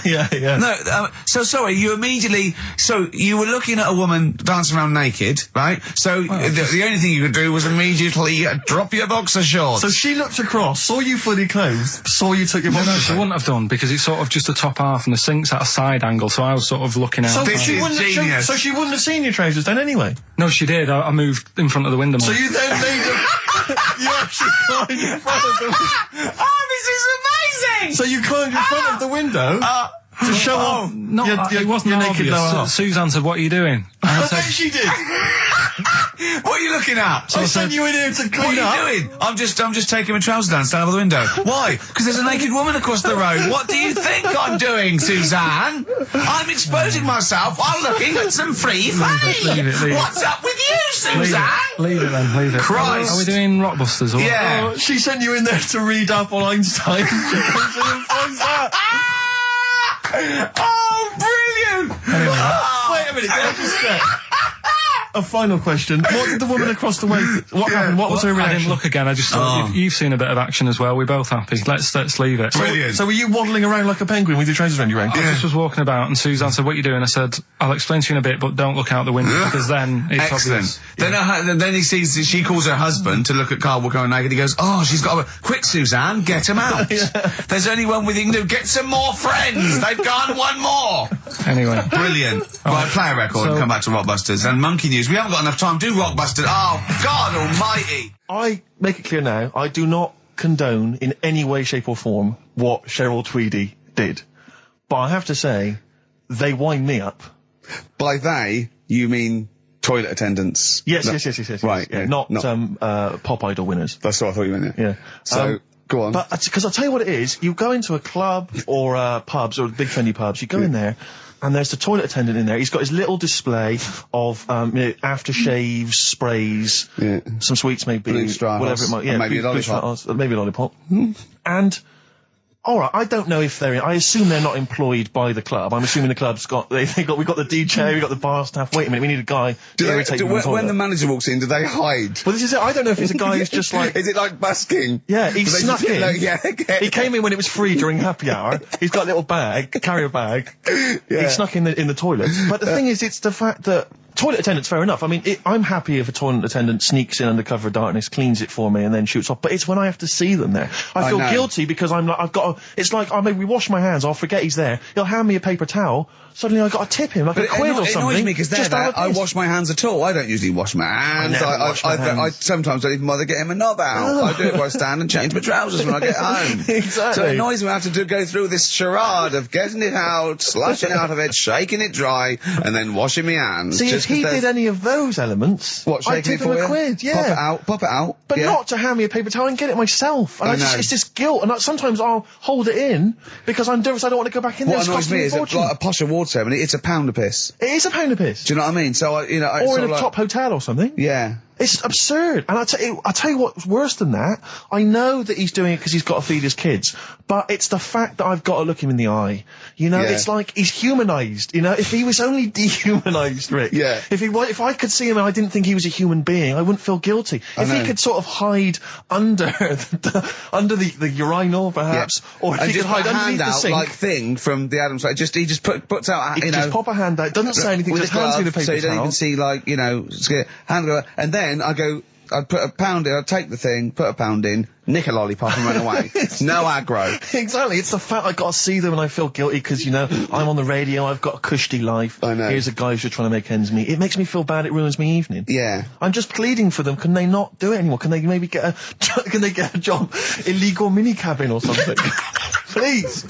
yeah. No, so sorry, you immediately, so you were looking at a woman dancing around naked, right? So the only thing you could do was immediately drop your boxer shorts. So she looked across, saw you fully clothed, saw you took your boxer No, she wouldn't have done, because it's sort of just the top half and the sink's at a side angle, so I was sort of looking out. So This she is wouldn't genius. so she wouldn't have seen your trousers then anyway? No, she did. I moved in front of the window. So you then made you actually climbed in front of the Oh, this is amazing! So you climbed in front of the window to show off it wasn't your naked obvious. lower half. Suzanne said, "What are you doing?" And I I said, bet she did. What are you looking at? I sent you in here to clean What up. are you doing? I'm just taking my trousers down, stand over the window. Why? Because there's a naked woman across the road. What do you think I'm doing, Suzanne? I'm exposing myself while looking at some free fame. leave it. What's up with you, Suzanne? leave it then, leave it. Christ. Are we doing Rockbusters or what? Yeah. Oh, she sent you in there to read up on Einstein. She comes in and finds that. Oh, brilliant! Oh. Wait a minute, can I just check? A final question. What did the woman across the way... What happened? What was her I reaction? didn't look again. I just thought you've seen a bit of action as well. We're both happy. Let's leave it. Brilliant. So were you waddling around like a penguin with your trousers around your ankles? I just was walking about, and Suzanne said, "What are you doing?" I said, "I'll explain to you in a bit, but don't look out the window because then it's Excellent. obvious." Then he sees, she calls her husband to look at Karl going naked. He goes, "Oh, she's got a... Quick, Suzanne, get him out. There's only one with you can do. Get some more friends. They've gone one more." Anyway, Brilliant. Right, play a record and come back to Rockbusters. And Monkey News. We haven't got enough time. Do Rockbusters. Oh, God almighty. I make it clear now, I do not condone in any way, shape or form what Cheryl Tweedy did. But I have to say, they wind me up. By they, you mean toilet attendants? Yes. Right. Yeah, not Pop Idol winners. That's what I thought you meant. Yeah. So, go on. But, because I'll tell you what it is, you go into a club or pubs or big trendy pubs, you go in there, and there's the toilet attendant in there. He's got his little display of aftershaves, sprays, some sweets maybe, Blue Straws, whatever it might. Yeah, and maybe a blue lollipop. Straws, maybe a lollipop. And all right, I don't know if they're. I assume they're not employed by the club. I'm assuming the club's got. We've got the DJ, we've got the bar staff. Wait a minute, we need a guy to irritate them. When the manager walks in, do they hide? Well, this is it. I don't know if it's a guy who's just like. Is it like busking? Yeah, he snuck in. Okay. He came in when it was free during happy hour. He's got a little bag, carrier bag. He snuck in the toilet. But the thing is, it's the fact that toilet attendants, fair enough. I mean, I'm happy if a toilet attendant sneaks in under cover of darkness, cleans it for me, and then shoots off. But it's when I have to see them there. I feel guilty because I'm like, it's like, I maybe wash my hands, I'll forget he's there. He'll hand me a paper towel. Suddenly I've got to tip him like a quid or something. It annoys me because just out of I piss. wash my hands at all. I don't usually wash my hands. I never wash my hands. I sometimes don't even bother getting my knob out. Oh. I do it while I stand and change my trousers when I get home. Exactly. So it annoys me I have to go through this charade of getting it out, slushing out of it, shaking it dry, and then washing my hands. See, if he did any of those elements, What, I'd shaking tip it him for a you? quid, yeah. Pop it out. But yeah. not to hand me a paper towel and get it myself. And I know. it's this guilt. And sometimes I'll hold it in because I'm nervous I don't want to go back in there. What It's annoys costing me a is fortune. like a posh award ceremony, it's a pound a piss. It is a pound of piss. Do you know what I mean? So, Or in a top hotel or something. Yeah. It's absurd. And I'll tell you what's worse than that. I know that he's doing it because he's got to feed his kids. But it's the fact that I've got to look him in the eye. You know, it's like he's humanised. You know, if he was only dehumanised, Rick. Yeah. If I could see him and I didn't think he was a human being, I wouldn't feel guilty. If he could sort of hide under the urinal, perhaps, or if and he could just hide put a underneath hand the out, sink. like thing from the Adams. Like, he just puts out, He you can know, just pop a hand out, doesn't say anything, with just a hands glove, me the paper so you don't towel. even see, like, you know, hand go, and then I'd put a pound in, I'd take the thing, put a pound in, nick a lollipop and run away. No aggro. Exactly, it's the fact I got to see them and I feel guilty because, you know, I'm on the radio, I've got a cushy life. I know. Here's a guy who's just trying to make ends meet. It makes me feel bad, it ruins my evening. Yeah. I'm just pleading for them, can they not do it anymore? Can they maybe get a job, illegal mini cabin or something? Please.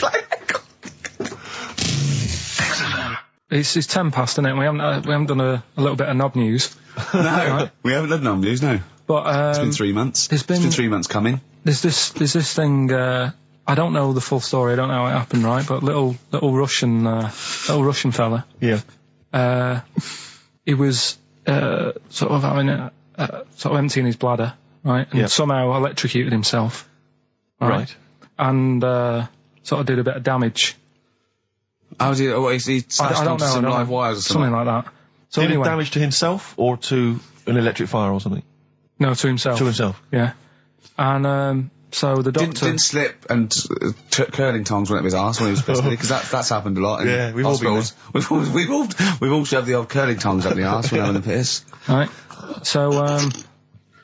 It's 10 past, isn't it? We haven't done a little bit of knob news. No, we haven't done no news, no. But It's been 3 months. It's been 3 months coming. There's this thing. I don't know the full story. I don't know how it happened, right? But little Russian fella. Yeah. He was sort of having sort of emptying his bladder, right? And somehow electrocuted himself. Right. And sort of did a bit of damage. How did he slashed onto some live wires or something? Something like that. So Did anyway, it damage to himself or to an electric fire or something? no, to himself. To himself. Yeah. And So the doctor Didn't slip and took curling tongs went up his arse when he was pissed, because that's happened a lot in Yeah, we've all been hospitals. We've all shoved the old curling tongs up the arse when having a piss. right. So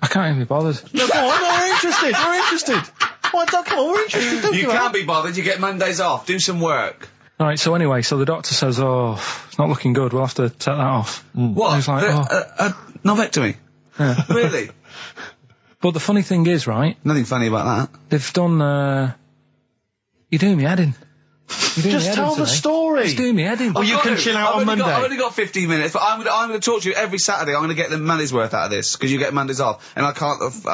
I can't even be bothered. No, go on, we're interested. We're interested. Well, come on, we're interested. Don't You give up. can't be bothered. You get Mondays off. Do some work. All right. So anyway, so the doctor says, "Oh, it's not looking good. We'll have to take that off." What? I was like, Novectomy? Yeah. Really? But the funny thing is, right? Nothing funny about that. They've done. You're doing me head in. Just tell the story. It's doing me head in. Oh, you can chill out on Monday. I've only got 15 minutes, but I'm going to talk to you every Saturday. I'm going to get the money's worth out of this, because you get Mondays off, and I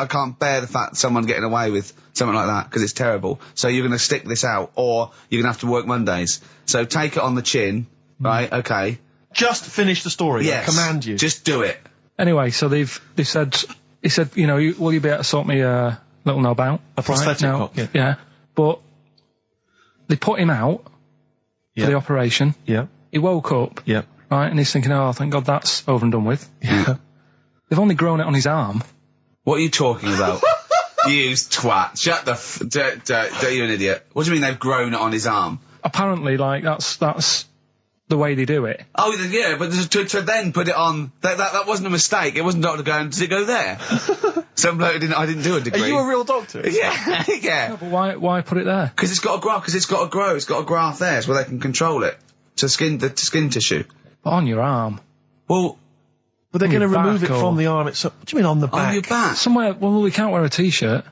can't bear the fact someone getting away with something like that, because it's terrible. So you're going to stick this out, or you're going to have to work Mondays. So take it on the chin, right? Okay. Just finish the story. Yes. I command you. Just do it. Anyway, so they said, he said, you know, will you be able to sort me a little knob out? A prosthetic Now, cock, yeah. Yeah. But they put him out for the operation. Yeah. He woke up. Yeah. Right, and he's thinking, oh, thank God that's over and done with. Yeah. They've only grown it on his arm. What are you talking about? You twat. Shut the you're an idiot. What do you mean they've grown it on his arm? Apparently, like, that's the way they do it. Oh, yeah, but to then put it on, that wasn't a mistake. It wasn't doctor going, does it go there? Some bloke I didn't do a degree. Are you a real doctor? Yeah, yeah. No, but why put it there? Because it's got to grow, it's got a graft there, so they can control it. To skin tissue. But on your arm. Well, But they're going to your remove it back from or- the arm itself. What do you mean on the back? on your back. Somewhere, well, we can't wear a t-shirt.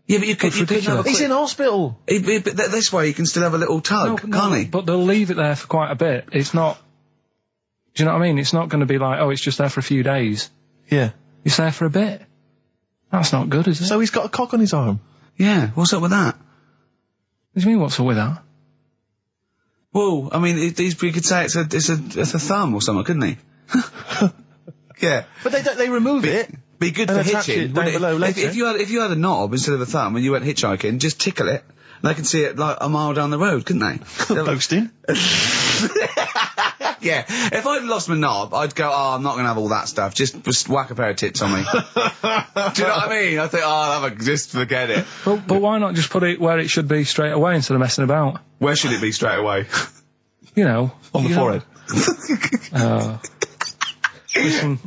Yeah, but you could have ridiculous. a He's in hospital. But this way you can still have a little tug, can't he? But they'll leave it there for quite a bit. It's not... Do you know what I mean? It's not going to be like, oh, it's just there for a few days. Yeah. It's there for a bit. That's not good, is it? So he's got a cock on his arm. Yeah, what's up with that? What do you mean, what's up with that? Well, I mean, we could say it's a thumb or something, couldn't he? Yeah. But they remove it. Be good And for attach hitching. it down wouldn't below later. If you had a knob instead of a thumb and you went hitchhiking, just tickle it, and they can see it like a mile down the road, couldn't they? Posting. Yeah. If I'd lost my knob, I'd go, oh, I'm not going to have all that stuff. Just whack a pair of tits on me. Do you know what I mean? I think, oh, just forget it. But why not just put it where it should be straight away instead of messing about? Where should it be straight away? You know. On the you know. forehead. Listen,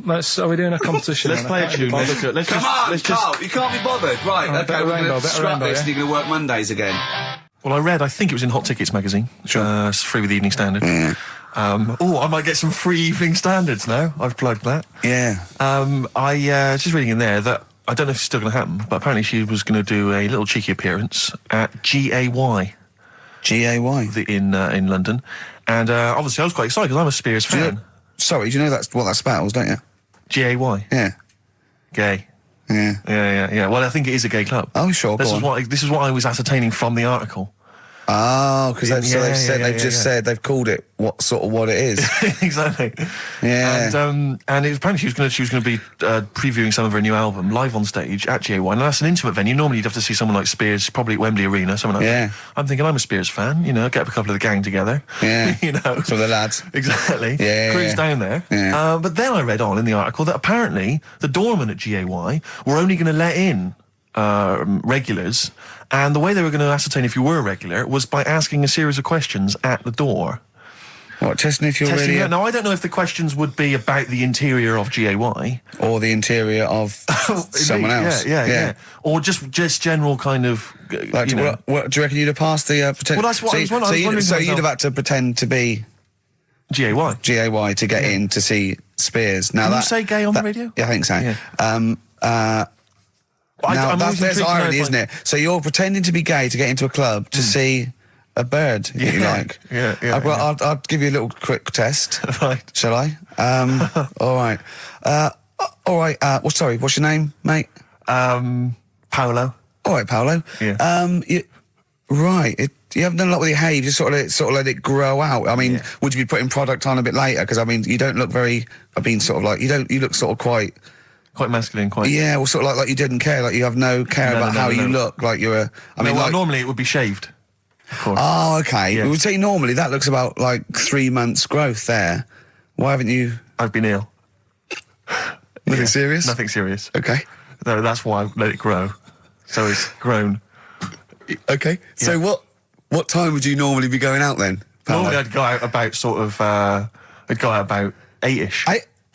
are we doing a competition? Let's then? play I a can't tune. be bothered. Let's Come on, let's Carl, you can't be bothered. Right, Alright, okay, better we're going rainbow, to better scrap rainbow, this yeah? and you're going to work Mondays again. Well, I think it was in Hot Tickets magazine. Sure. It's free with the Evening Standard. Yeah. I might get some free Evening Standards now. I've plugged that. Yeah. I was just reading in there that I don't know if it's still going to happen, but apparently she was going to do a little cheeky appearance at GAY GAY. in London, and obviously I was quite excited because I'm a Spears Do you fan. know, sorry, do you know that's what that spells, don't you? GAY, Yeah. gay. Yeah. Yeah. Well, I think it is a gay club. Oh, sure, This go is on. this is what I was ascertaining from the article. Oh, because they've Yeah. called it what it is. Exactly. Yeah. And apparently she was going to be previewing some of her new album live on stage at GAY. And that's an intimate venue. Normally you'd have to see someone like Spears, probably at Wembley Arena, something like Yeah. that. I'm thinking I'm a Spears fan. You know, get up a couple of the gang together. Yeah. You know, So the lads. exactly. Yeah, Cruise yeah. down there. Yeah. But then I read on in the article that apparently the doorman at GAY were only going to let in regulars, and the way they were going to ascertain if you were a regular was by asking a series of questions at the door. What, testing if you're Testing really... it. Now, I don't know if the questions would be about the interior of GAY. Or the interior of someone else. Yeah. Or just general kind of, Like, you know. what do you reckon you'd have passed the pretend? Well, that's what I was wondering- I was wondering So to you'd have myself- had to pretend to be GAY. GAY to get in to see Spears. Now Can you say gay on the radio? Yeah, I think so. Yeah. Now, I'm always there's intrigued to know irony, if isn't it? So you're pretending to be gay to get into a club to see a bird that you Yeah, like. yeah, I'll give you a little quick test. Right. Shall I? All right. All right. Sorry, what's your name, mate? Paolo. All right, Paolo. Yeah. You haven't done a lot with your hair. You just sort of let it grow out. I mean, would you be putting product on a bit later? Because I mean, you don't look very. You look sort of quite. Quite masculine, quite. Yeah, well, sort of like you didn't care. Like you have no care about how you look. Like you're a. Normally it would be shaved. Of course. Oh, okay. Yeah. We would say normally that looks about like 3 months growth there. Why haven't you? I've been ill. Nothing serious? Nothing serious. Okay. No, that's why I let it grow. So it's grown. Okay. So what time would you normally be going out then? Paolo? Normally I'd go out about sort of, I'd go out about 8-ish.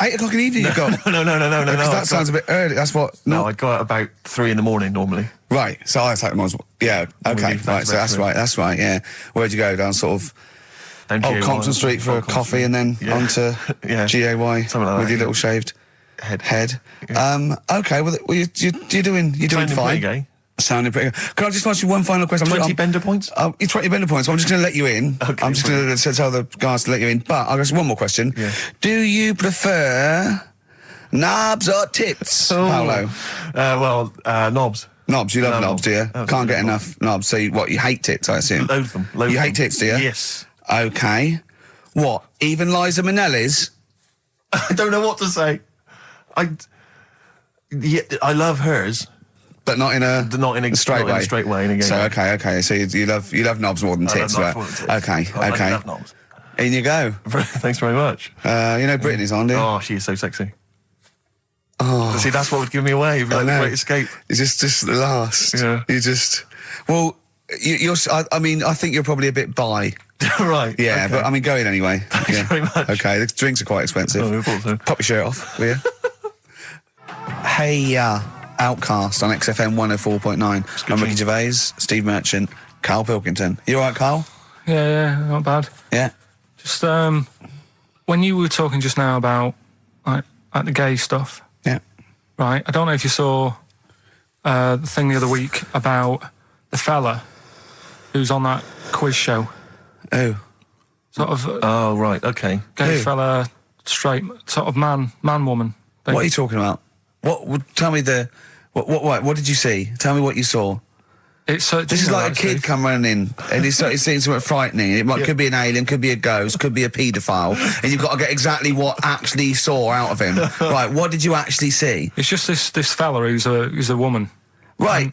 8 o'clock in the evening. You've got. No. Because that sounds a bit early. That's what. No, I'd go out about 3 in the morning normally. Right. So I take them on. Yeah. Okay. Right. So that's right. That's right. Yeah. Where'd you go? Down sort of. Down Compton Street for a coffee and then onto Yeah. GAY Something like with that, your little shaved head. Okay. Well, you're doing Sounding fine. pretty gay. Sounding pretty good. Can I just ask you one final question? 20 bender points? You're 20 bender points. I'm just going to let you in. Okay, I'm just going to tell the guys to let you in. But I've got one more question. Yeah. Do you prefer knobs or tits, Paolo? Knobs. Knobs. You love knobs, do you? Absolutely Can't get love enough knobs. So you hate tits, I assume? Load of them. You hate tits, do you? Yes. Okay. What? Even Liza Minnelli's? I don't know what to say. I love hers. But not in a straight way. In a straight way. In a gay So way. okay. So you love knobs more than tits, I love right? knobs more than tits. Okay. I love knobs. In you go. Thanks very much. You know Brittany's on, do you? Oh, she is so sexy. Oh. See, that's what would give me away. It'd be like know. a great escape. It's just the last. Yeah. You just. Well, you're. I mean, I think you're probably a bit bi. Right. Yeah, okay. but I mean, go in anyway. Thanks very much. Okay, the drinks are quite expensive. Oh, I thought so. Pop your shirt off, will you? Hey, Outcast on XFM 104.9. I'm Ricky Gervais, Steve Merchant, Karl Pilkington. You all right, Karl? Yeah, not bad. Yeah. Just when you were talking just now about like the gay stuff, Yeah. right? I don't know if you saw the thing the other week about the fella who's on that quiz show. Oh. Sort of Oh, right. Okay. gay Who? fella, straight, sort of man, woman thing. What are you talking about? Tell me what did you see? Tell me what you saw. This This is like a kid come running in and he's seeing something frightening. It could be an alien, could be a ghost, could be a paedophile, and you've got to get exactly what actually you saw out of him. Right, what did you actually see? It's just this fella who's a woman. Right.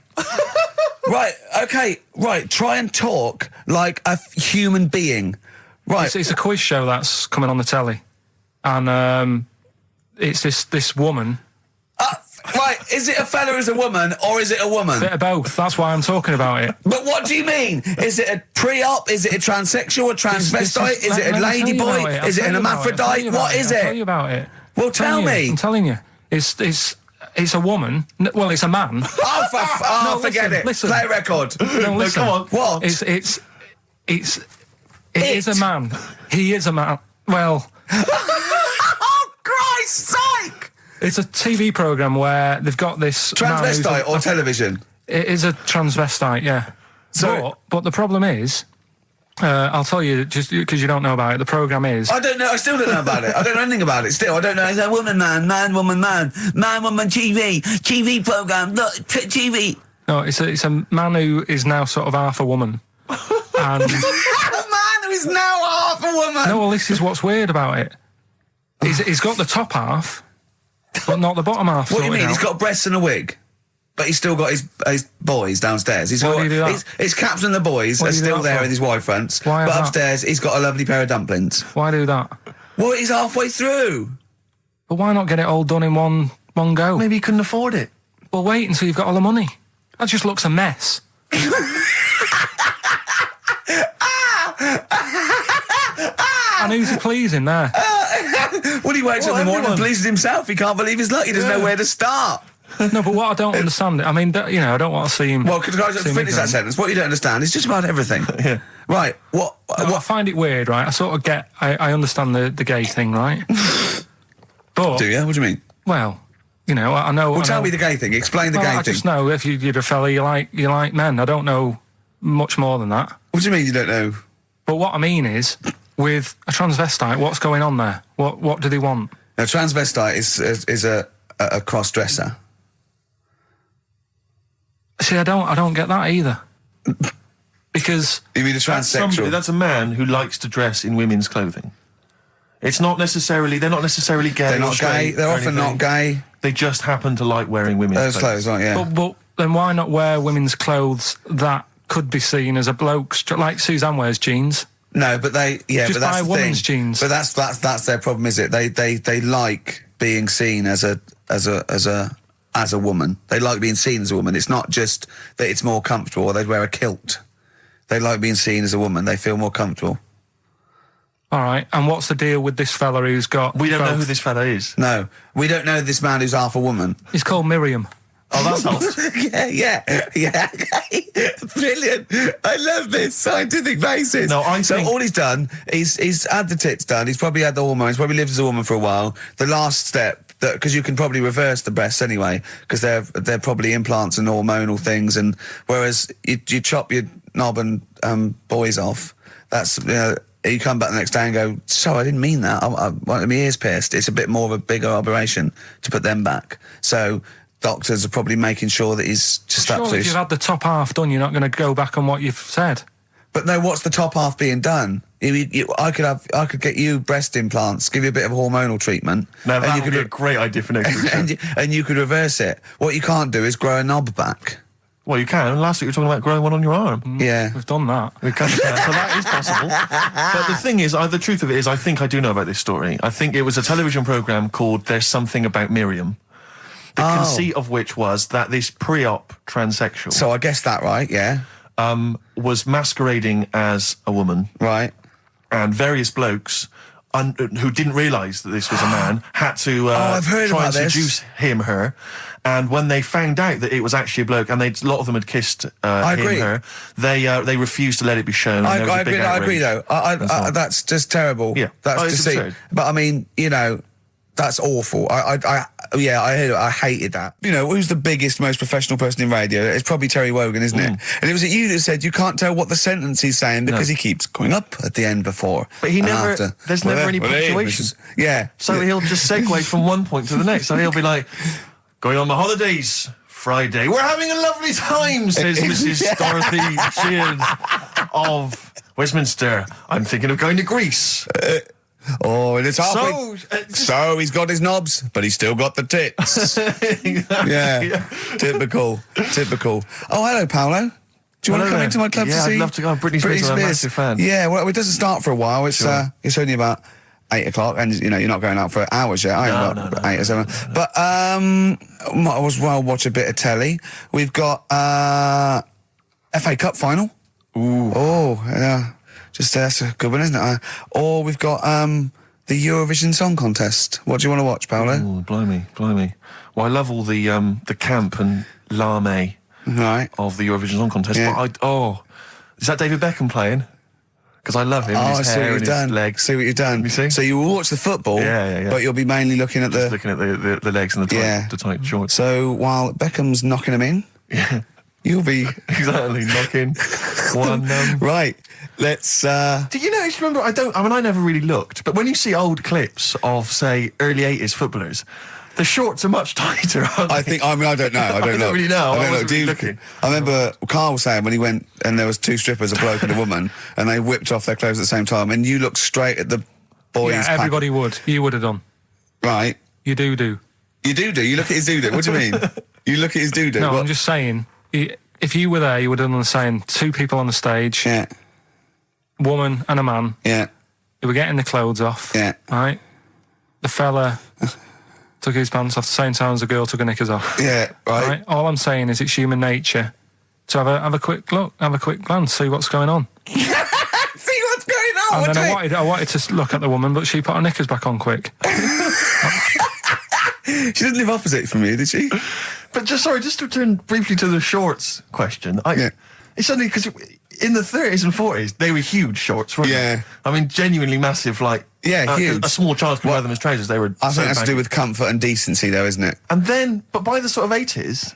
Right, okay, right, try and talk like a human being. Right. It's a quiz show that's coming on the telly, and it's this woman. Right, is it a fella who's a woman, or is it a woman? Bit of both. That's why I'm talking about it. But what do you mean? Is it a pre-op? Is it a transsexual? A transvestite? Is it a ladyboy? Is it an hermaphrodite? What is I'll tell you it? about it. Well, tell me. I'm telling you. It's a woman. Well, it's a man. Oh, forget it. Listen. Play a record. No, listen. come on. What? It is a man. He is a man. Well, Oh, Christ's sake! it's a TV program where they've got this man who's Transvestite or television? It is a transvestite, yeah. So- but the problem is, I'll tell you just because you don't know about it. The program is I don't know. I still don't know about it. I don't know anything about it. Still, I don't know. It's a woman, man, woman, man, woman, TV program. Look, TV. no, it's a man who is now sort of half a woman. And A man who is now half a woman. no, well, this is what's weird about it. He's got the top half, but not the bottom half. What do you sorted mean? out. He's got breasts and a wig, but he's still got his boys downstairs. He's Why got do you do that? his caps and the boys What are do you do still that there for? with his Y fronts. Why But is that? upstairs, he's got a lovely pair of dumplings. Why do that? Well, he's halfway through. But why not get it all done in one go? Maybe he couldn't afford it. Well, wait until you've got all the money. That just looks a mess. And who's he pleasing there? When he wakes up in the morning and everyone. pleases himself, he can't believe his luck. He doesn't know where to start. No, but what I don't understand, I mean, I don't want to see him. Well, could I just seem finish that ignorant. sentence? What you don't understand is just about everything. Yeah. Right. What? I find it weird, right? I sort of get, I understand the gay thing, right? But, Do you? What do you mean? well, I know. Well, I tell know- me the gay thing. Explain the Well, gay I thing. just know if you're a fella, you like men. I don't know much more than that. What do you mean you don't know? But what I mean is, with a transvestite, what's going on there? What do they want? A transvestite is a cross dresser. See, I don't get that either. Because You mean a transsexual? That's a man who likes to dress in women's clothing. It's not necessarily, they're not necessarily gay. They're or not gay. straight They're or often anything. not gay. They just happen to like wearing women's Those clothes, aren't yeah. but then why not wear women's clothes that could be seen as a bloke's, like Suzanne wears jeans? No, but Just but that's buy the women's thing. jeans. But that's their problem, is it? They like being seen as a as a woman. They like being seen as a woman. It's not just that it's more comfortable or they'd wear a kilt. They like being seen as a woman. They feel more comfortable. All right, and what's the deal with this fella who's got... We don't know both? who this fella is. No, we don't know this man who's half a woman. He's called Miriam. Oh, that's helps. yeah. Brilliant. I love this scientific basis. No, I so think- all he's done, he's had the tits done. He's probably had the hormones. Probably lived as a woman for a while. The last step, because you can probably reverse the breasts anyway, because they're probably implants and hormonal things. And whereas you chop your knob and boys off, that's you come back the next day and go, so I didn't mean that. I wanted my ears pierced. It's a bit more of a bigger operation to put them back. So doctors are probably making sure that he's just Surely absolutely... if you've had the top half done, you're not going to go back on what you've said. But no, what's the top half being done? I could get you breast implants, give you a bit of hormonal treatment. Now, and that you would be a great idea for next week. and you could reverse it. What you can't do is grow a knob back. Well, you can. Last week you were talking about growing one on your arm. Yeah. We've done that. We can, so that is possible. But the thing is, the truth of it is, I think I do know about this story. I think it was a television programme called There's Something About Miriam. The conceit of which was that this pre-op transsexual... So I guessed that right, yeah. was masquerading as a woman. Right. And various blokes who didn't realise that this was a man had to I've heard try about and this. seduce her. And when they found out that it was actually a bloke, and a lot of them had kissed agree. her, they refused to let it be shown. And there was a big I agree, outrage. though. That's just terrible. Yeah. That's It's deceit. absurd. But I mean, that's awful. I heard it. I hated that. Who's the biggest, most professional person in radio? It's probably Terry Wogan, isn't it? And it was you that said you can't tell what the sentence he's saying because he keeps going up at the end before. But he and never. after. There's never any punctuation. Yeah. So he'll just segue from one point to the next. So he'll be like, going on my holidays, Friday. We're having a lovely time, says Mrs. Dorothy Shears of Westminster. I'm thinking of going to Greece. Oh, and it's halfway. So he's got his knobs, but he's still got the tits. Yeah. Typical. Oh, hello, Paolo. Do you want to come into my club to see? I'd love to go. Britney Spears, I'm a massive fan. Yeah, well, it doesn't start for a while. It's it's only about 8 o'clock, and you're not going out for hours yet. No. 8 or 7. But might as well watch a bit of telly. We've got FA Cup final. Ooh. Oh, yeah. That's a good one, isn't it? Or we've got the Eurovision Song Contest. What do you want to watch, Paolo? Oh, blimey. Well, I love all the camp and lame of the Eurovision Song Contest. Yeah. But is that David Beckham playing? Because I love him. And his hair and his legs. See what you've done. You see? So you will watch the football, but you'll be mainly looking at Just looking at the legs and the tight shorts. So while Beckham's knocking them in, you'll be exactly knocking one. Right. Let's. Do you notice? Remember, I never really looked, but when you see old clips of, say, early '80s footballers, the shorts are much tighter. Aren't they? I don't know. I don't really know. I wasn't really looking. I remember Karl was saying when he went and there was two strippers, a bloke and a woman, and they whipped off their clothes at the same time, and you looked straight at the boys. Yeah, everybody would. You would have done. Right. You do. You do. You look at his doo-doo. What do you mean? You look at his doo-doo. No, what? I'm just saying. If you were there, you would have done the same. Two people on the stage. Yeah. Woman and a man. Yeah. They were getting the clothes off. Yeah. Right? The fella took his pants off the same time as the girl took her knickers off. Yeah, right. All I'm saying is it's human nature to have a quick look, have a quick glance, see what's going on. See what's going on. And then I wanted to look at the woman, but she put her knickers back on quick. She didn't live opposite from you, did she? But just to turn briefly to the shorts question. It's only because in the 30s and 40s, they were huge shorts, weren't they? I mean, genuinely massive, huge. A small child could wear them as trousers. They were I think that's to do with comfort and decency, though, isn't it? And then, but by the sort of 80s,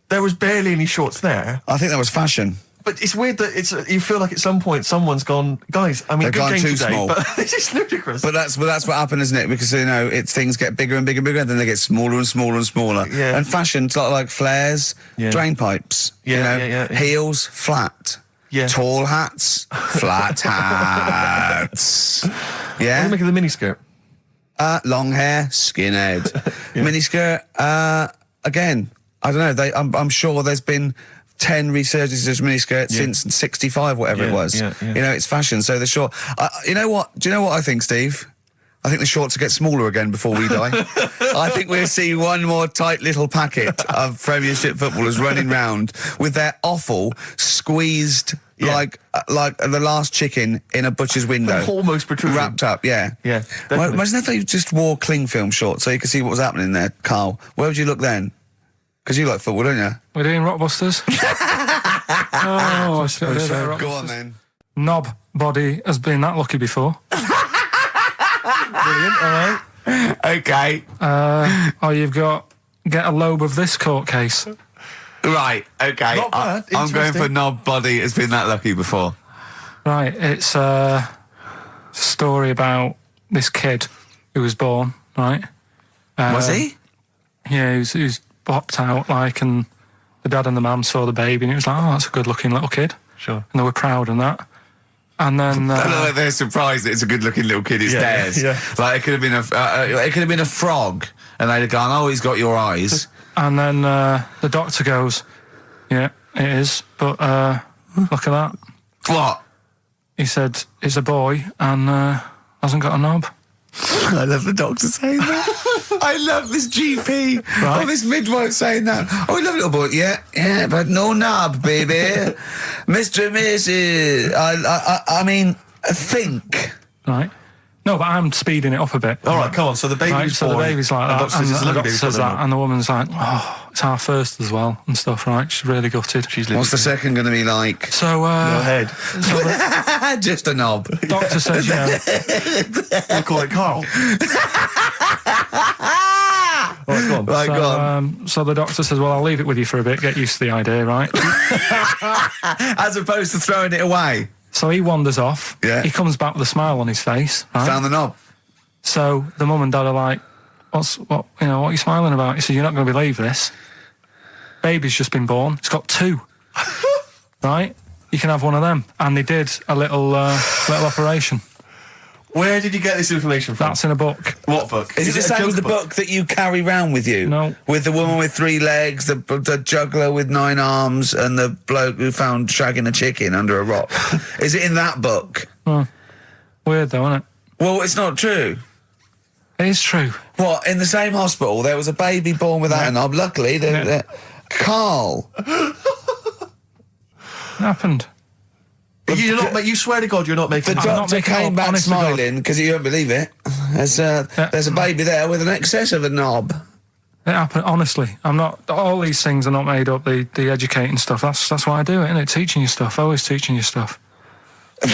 there was barely any shorts there. I think that was fashion. But it's weird that you feel like at some point someone's gone, guys, I mean, They've good gone game too today, small. but this is ludicrous. But that's what happened, isn't it? Because things get bigger and bigger and bigger, and then they get smaller and smaller and smaller. Yeah. And fashion's like flares, drain pipes. Yeah. Heels, flat. Yeah. Tall hats, flat hats. What do Yeah. you make of the miniskirt? Long hair, skinhead. Miniskirt. Again, I don't know. I'm sure there's been 10 resurgences of miniskirts since 65, whatever it was. Yeah. It's fashion, so they're short. You know what? Do you know what I think, Steve? I think the shorts will get smaller again before we die. I think we'll see one more tight little packet of Premiership footballers running round with their offal squeezed like the last chicken in a butcher's window. Almost protruding. Wrapped up, yeah. Yeah, Well, definitely. imagine if they just wore cling film shorts so you could see what was happening there, Carl. Where would you look then? Because you like football, don't you? We're doing Rockbusters. Oh, I should have done Go on then. Knob body has been that lucky before. Brilliant, all right. Okay. Or you've got get a lobe of this court case. Right, okay. Not bad, I'm going interesting. for knob body has been that lucky before. Right, it's a story about this kid who was born, right? Was he? Yeah, he was popped out, like, and the dad and the mum saw the baby, and it was like, oh, that's a good-looking little kid. Sure. And they were proud and that. And then... I look like they're surprised that it's a good-looking little kid. It's theirs. yeah. Like it could have been a frog, and they'd have gone, "Oh, he's got your eyes." And then the doctor goes, yeah, it is, but look at that. What? He said, it's a boy and hasn't got a knob. I love the doctor saying that. I love this GP. Right. Oh, this midwife saying that. Oh, I love little boy. Yeah, but no knob, baby. Mr. and Mrs. I mean, think. Right. No, but I'm speeding it up a bit. All right, come on. So the baby's Right, so born. the baby's like and that, doctor says it's a the lovely doctor baby, says but that, and the woman's like, oh, it's our first as well, and stuff, right? She's really gutted. She's What's the second going to be like? So, Go ahead. so the Just a knob. doctor says, yeah, We'll call it Carl. All right, go on. Right, go on. so the doctor says, well, I'll leave it with you for a bit, get used to the idea, right? As opposed to throwing it away. So he wanders off. Yeah. He comes back with a smile on his face, right? Found the knob. So the mum and dad are like, what are you smiling about? He said, you're not going to believe this. Baby's just been born. It's got two. Right? You can have one of them. And they did a little operation. Where did you get this information from? That's in a book. What book? Is it the a same joke as the book that you carry round with you? No. With the woman with 3 legs, the juggler with 9 arms, and the bloke who found shagging a chicken under a rock. Is it in that book? Weird though, isn't it? Well, it's not true. It is true. What, in the same hospital, there was a baby born without a knob. Luckily, Carl. It happened. You swear to God you're not making The I'm not doctor making it came up, back honest to God. smiling because you don't believe it. There's a baby there with an excess of a knob. It happened, honestly. I'm not, all these things are not made up, the educating stuff. That's why I do it, isn't it? Teaching you stuff, always teaching you stuff. All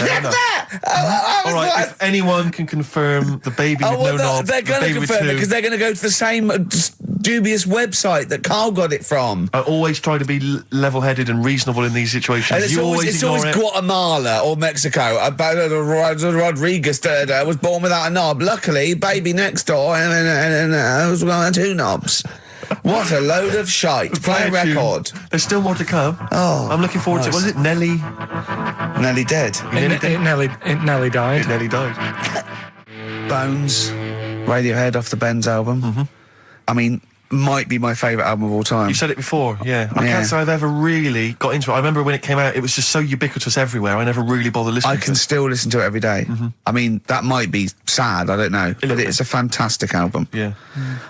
right, if anyone can confirm the baby with no knob, they're the going to baby with confirm it two, because they're going to go to the same dubious website that Carl got it from. I always try to be level-headed and reasonable in these situations. And it's You always ignore it. Guatemala or Mexico. Rodriguez was born without a knob. Luckily, baby next door and was got 2 knobs. What a load of shite. Play a Play a tune. record. There's still more to come. Oh, I'm looking forward to it. nice. Was it Nelly? Nearly dead. It nearly died. It nearly died. Bones, Radiohead off the Benz album. I mean, might be my favourite album of all time. You said it before, yeah. I can't say I've ever really got into it. I remember when it came out, it was just so ubiquitous everywhere. I never really bothered listening I to can it. still listen to it every day. I mean, that might be sad, I don't know. But little it's a fantastic album. Yeah.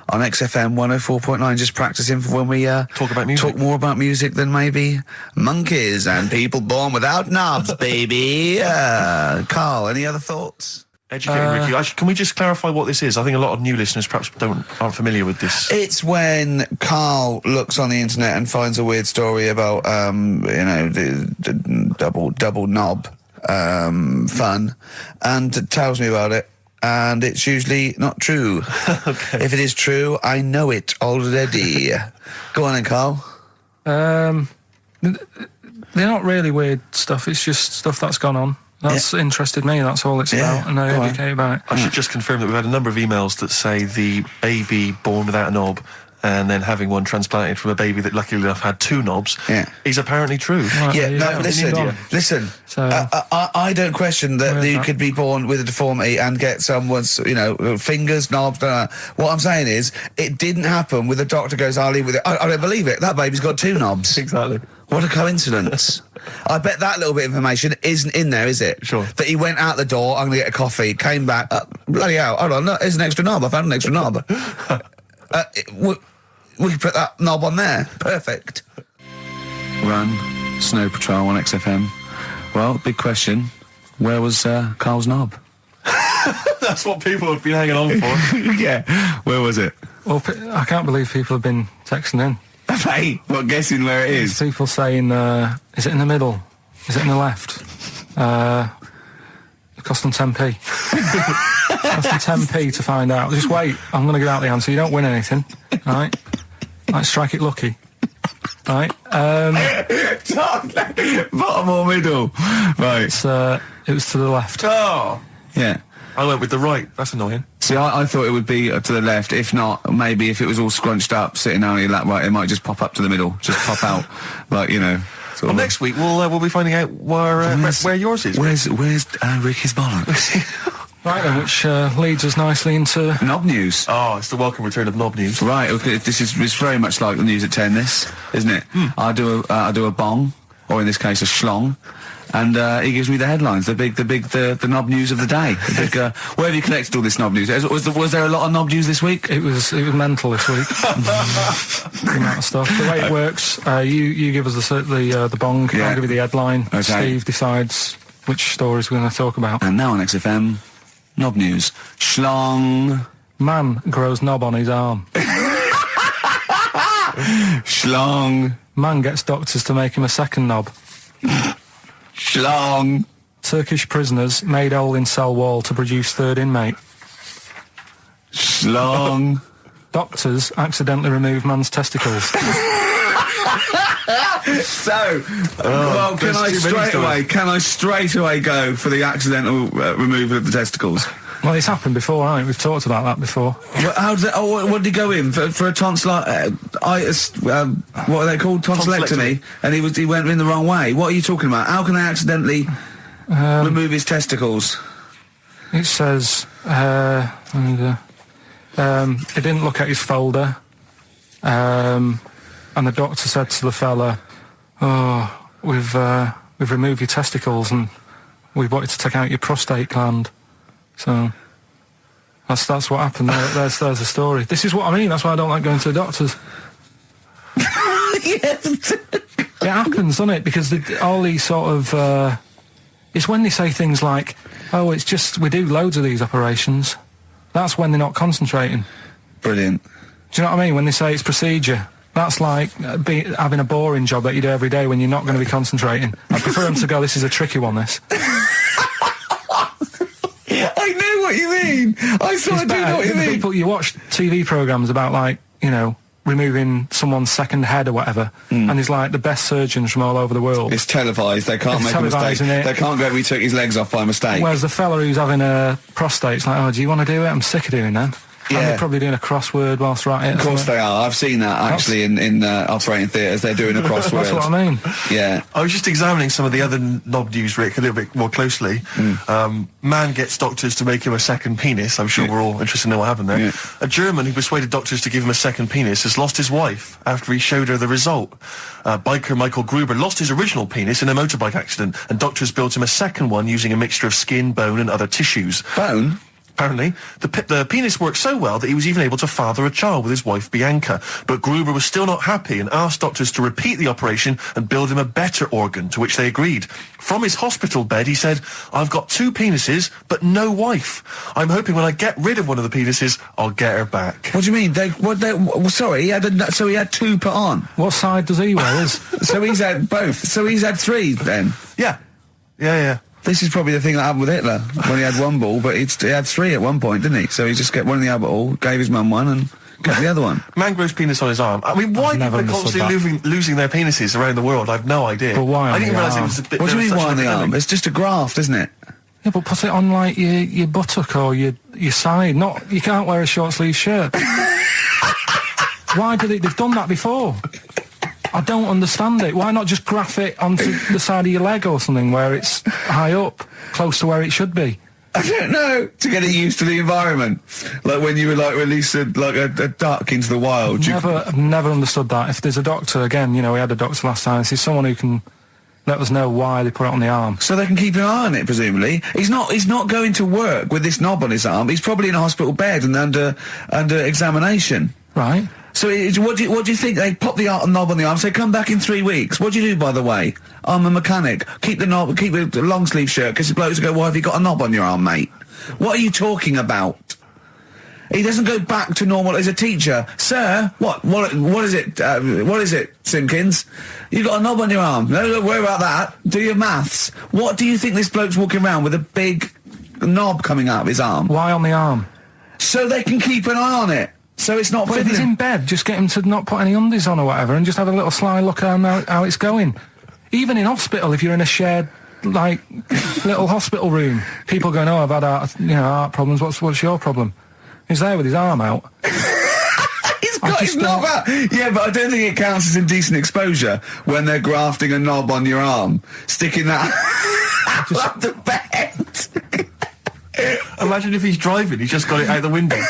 On XFM 104.9, just practicing for when we Talk about music. talk more about music than maybe monkeys and people born without knobs, baby. Carl, any other thoughts? Educating Ricky. Actually, can we just clarify what this is? I think a lot of new listeners perhaps aren't familiar with this. It's when Carl looks on the internet and finds a weird story about, the double knob fun, and tells me about it. And it's usually not true. Okay. If it is true, I know it already. Go on then, Carl. They're not really weird stuff, it's just stuff that's gone on. That's interested me, that's all it's Yeah, about, and I go on. educate about it. I should just confirm that we've had a number of emails that say the baby born without a knob and then having one transplanted from a baby that luckily enough had 2 knobs is apparently true. Right, Yeah, there you no, go. listen. So- I don't question that Where's you that? could be born with a deformity and get someone's, fingers, knobs. What I'm saying is, it didn't happen with the doctor goes, I'll leave with it. I don't believe it. That baby's got 2 knobs. Exactly. What a coincidence. I bet that little bit of information isn't in there, is it? Sure. That he went out the door, I'm going to get a coffee, came back, bloody hell, hold on, no, there's an extra knob, I found an extra knob. We can put that knob on there. Perfect. Run, Snow Patrol on XFM. Well, big question. Where was Karl's knob? That's what people have been hanging on for. Yeah. Where was it? Well, I can't believe people have been texting in. Hey, what, guessing where it is? People saying, is it in the middle? Is it in the left? It cost them 10p. Cost them 10p to find out. Just wait, I'm going to get out the answer. You don't win anything, right? Like, strike it lucky. Right? Bottom or middle? Right. It was to the left. Oh! Yeah. I went with the right. That's annoying. See, I thought it would be to the left. If not, maybe if it was all scrunched up, sitting down on your lap, right, it might just pop up to the middle. Just pop out, like, you know. Well, next week we'll be finding out where yours is. Where's Ricky's bollocks? Right then, which leads us nicely into... Knob news. Oh, it's the welcome return of Knob News. Right, okay, it's very much like the news at 10, this, isn't it? I do a bong, or in this case a schlong, and he gives me the headlines, the knob news of the day. The big, where have you collected all this knob news? Was there a lot of knob news this week? It was mental this week. The amount of stuff. The way it works, you give us the bong, Yeah. I'll give you the headline. Okay. Steve decides which stories we're going to talk about. And now on XFM, knob news. Schlong. Man grows knob on his arm. Schlong. Man gets doctors to make him a second knob. Schlong. Turkish prisoners made hole in cell wall to produce third inmate. Schlong. Doctors accidentally remove man's testicles. So, well, can I straight away go for the accidental removal of the testicles? Well, it's happened before, hasn't it? We've talked about that before. How did what did he go in for a tonsillitis? What are they called? Tonsillectomy. And he went in the wrong way. What are you talking about? How can they accidentally remove his testicles? It says he didn't look at his folder, and the doctor said to the fella, "Oh, we've removed your testicles and we wanted to take out your prostate gland." So that's what happened. There's the story. This is what I mean. That's why I don't like going to the doctors. Yes. It happens, doesn't it? Because all these sort of it's when they say things like, "Oh, it's just we do loads of these operations." That's when they're not concentrating. Brilliant. Do you know what I mean? When they say it's procedure, that's like having a boring job that you do every day when you're not going to be concentrating. I prefer them to go, "This is a tricky one, this." I know what you mean. I sort of do know what you mean. People, you watch TV programmes about, like, you know, removing someone's second head or whatever, and there's like the best surgeons from all over the world. It's televised. They can't make a mistake. They can't go, "We took his legs off by mistake." Whereas the fella who's having a prostate's like, "Oh, do you want to do it? I'm sick of doing that." Yeah. And they're probably doing a crossword whilst we're at it. Of course they are. I've seen that actually in operating theatres. They're doing a crossword. That's what I mean. Yeah. I was just examining some of the other knob news, Rick, a little bit more closely. Man gets doctors to make him a second penis. I'm sure we're all interested to know what happened there. Yeah. A German who persuaded doctors to give him a second penis has lost his wife after he showed her the result. Biker Michael Gruber lost his original penis in a motorbike accident, and doctors built him a second one using a mixture of skin, bone and other tissues. Bone? Apparently, the penis worked so well that he was even able to father a child with his wife Bianca. But Gruber was still not happy and asked doctors to repeat the operation and build him a better organ, to which they agreed. From his hospital bed, he said, "I've got 2 penises, but no wife. I'm hoping when I get rid of one of the penises, I'll get her back." What do you mean? Sorry, he had 2 put on. What side does he wear? So he's had both. So he's had 3 then. Yeah. Yeah. This is probably the thing that happened with Hitler when he had 1 ball, but he had 3 at one point, didn't he? So he just kept one in the Albert Hall, gave his mum one, and kept the other one. Man grows penis on his arm. I mean, why people are constantly losing their penises around the world? I've no idea. But why on I didn't the realise it arm? was a bit. What do you mean why on the arm? It's just a graft, isn't it? Yeah, but put it on like your buttock or your side. You can't wear a short sleeve shirt. Why do they've done that before? I don't understand it. Why not just graph it onto the side of your leg or something where it's high up, close to where it should be? I don't know. To get it used to the environment, like when you were like released a duck into the wild. I've never understood that. If there's a doctor, again, we had a doctor last time. There's someone who can let us know why they put it on the arm. So they can keep an eye on it, presumably. He's not going to work with this knob on his arm. He's probably in a hospital bed and under examination. Right. So what do you think? They pop the knob on the arm, say, come back in 3 weeks. What do you do, by the way? I'm a mechanic. Keep the long sleeve shirt, because the blokes go, why have you got a knob on your arm, mate? What are you talking about? He doesn't go back to normal as a teacher. Sir, what is it, Simpkins? You got a knob on your arm. No, don't worry about that. Do your maths. What do you think this bloke's walking around with a big knob coming out of his arm? Why on the arm? So they can keep an eye on it. So it's not... But if he's in bed, just get him to not put any undies on or whatever and just have a little sly look at how it's going. Even in hospital, if you're in a shared, little hospital room, people going, oh, I've had heart problems, what's your problem? He's there with his arm out. He's got his knob out. Yeah, but I don't think it counts as indecent exposure when they're grafting a knob on your arm, sticking that up the bed. Imagine if he's driving, he's just got it out the window.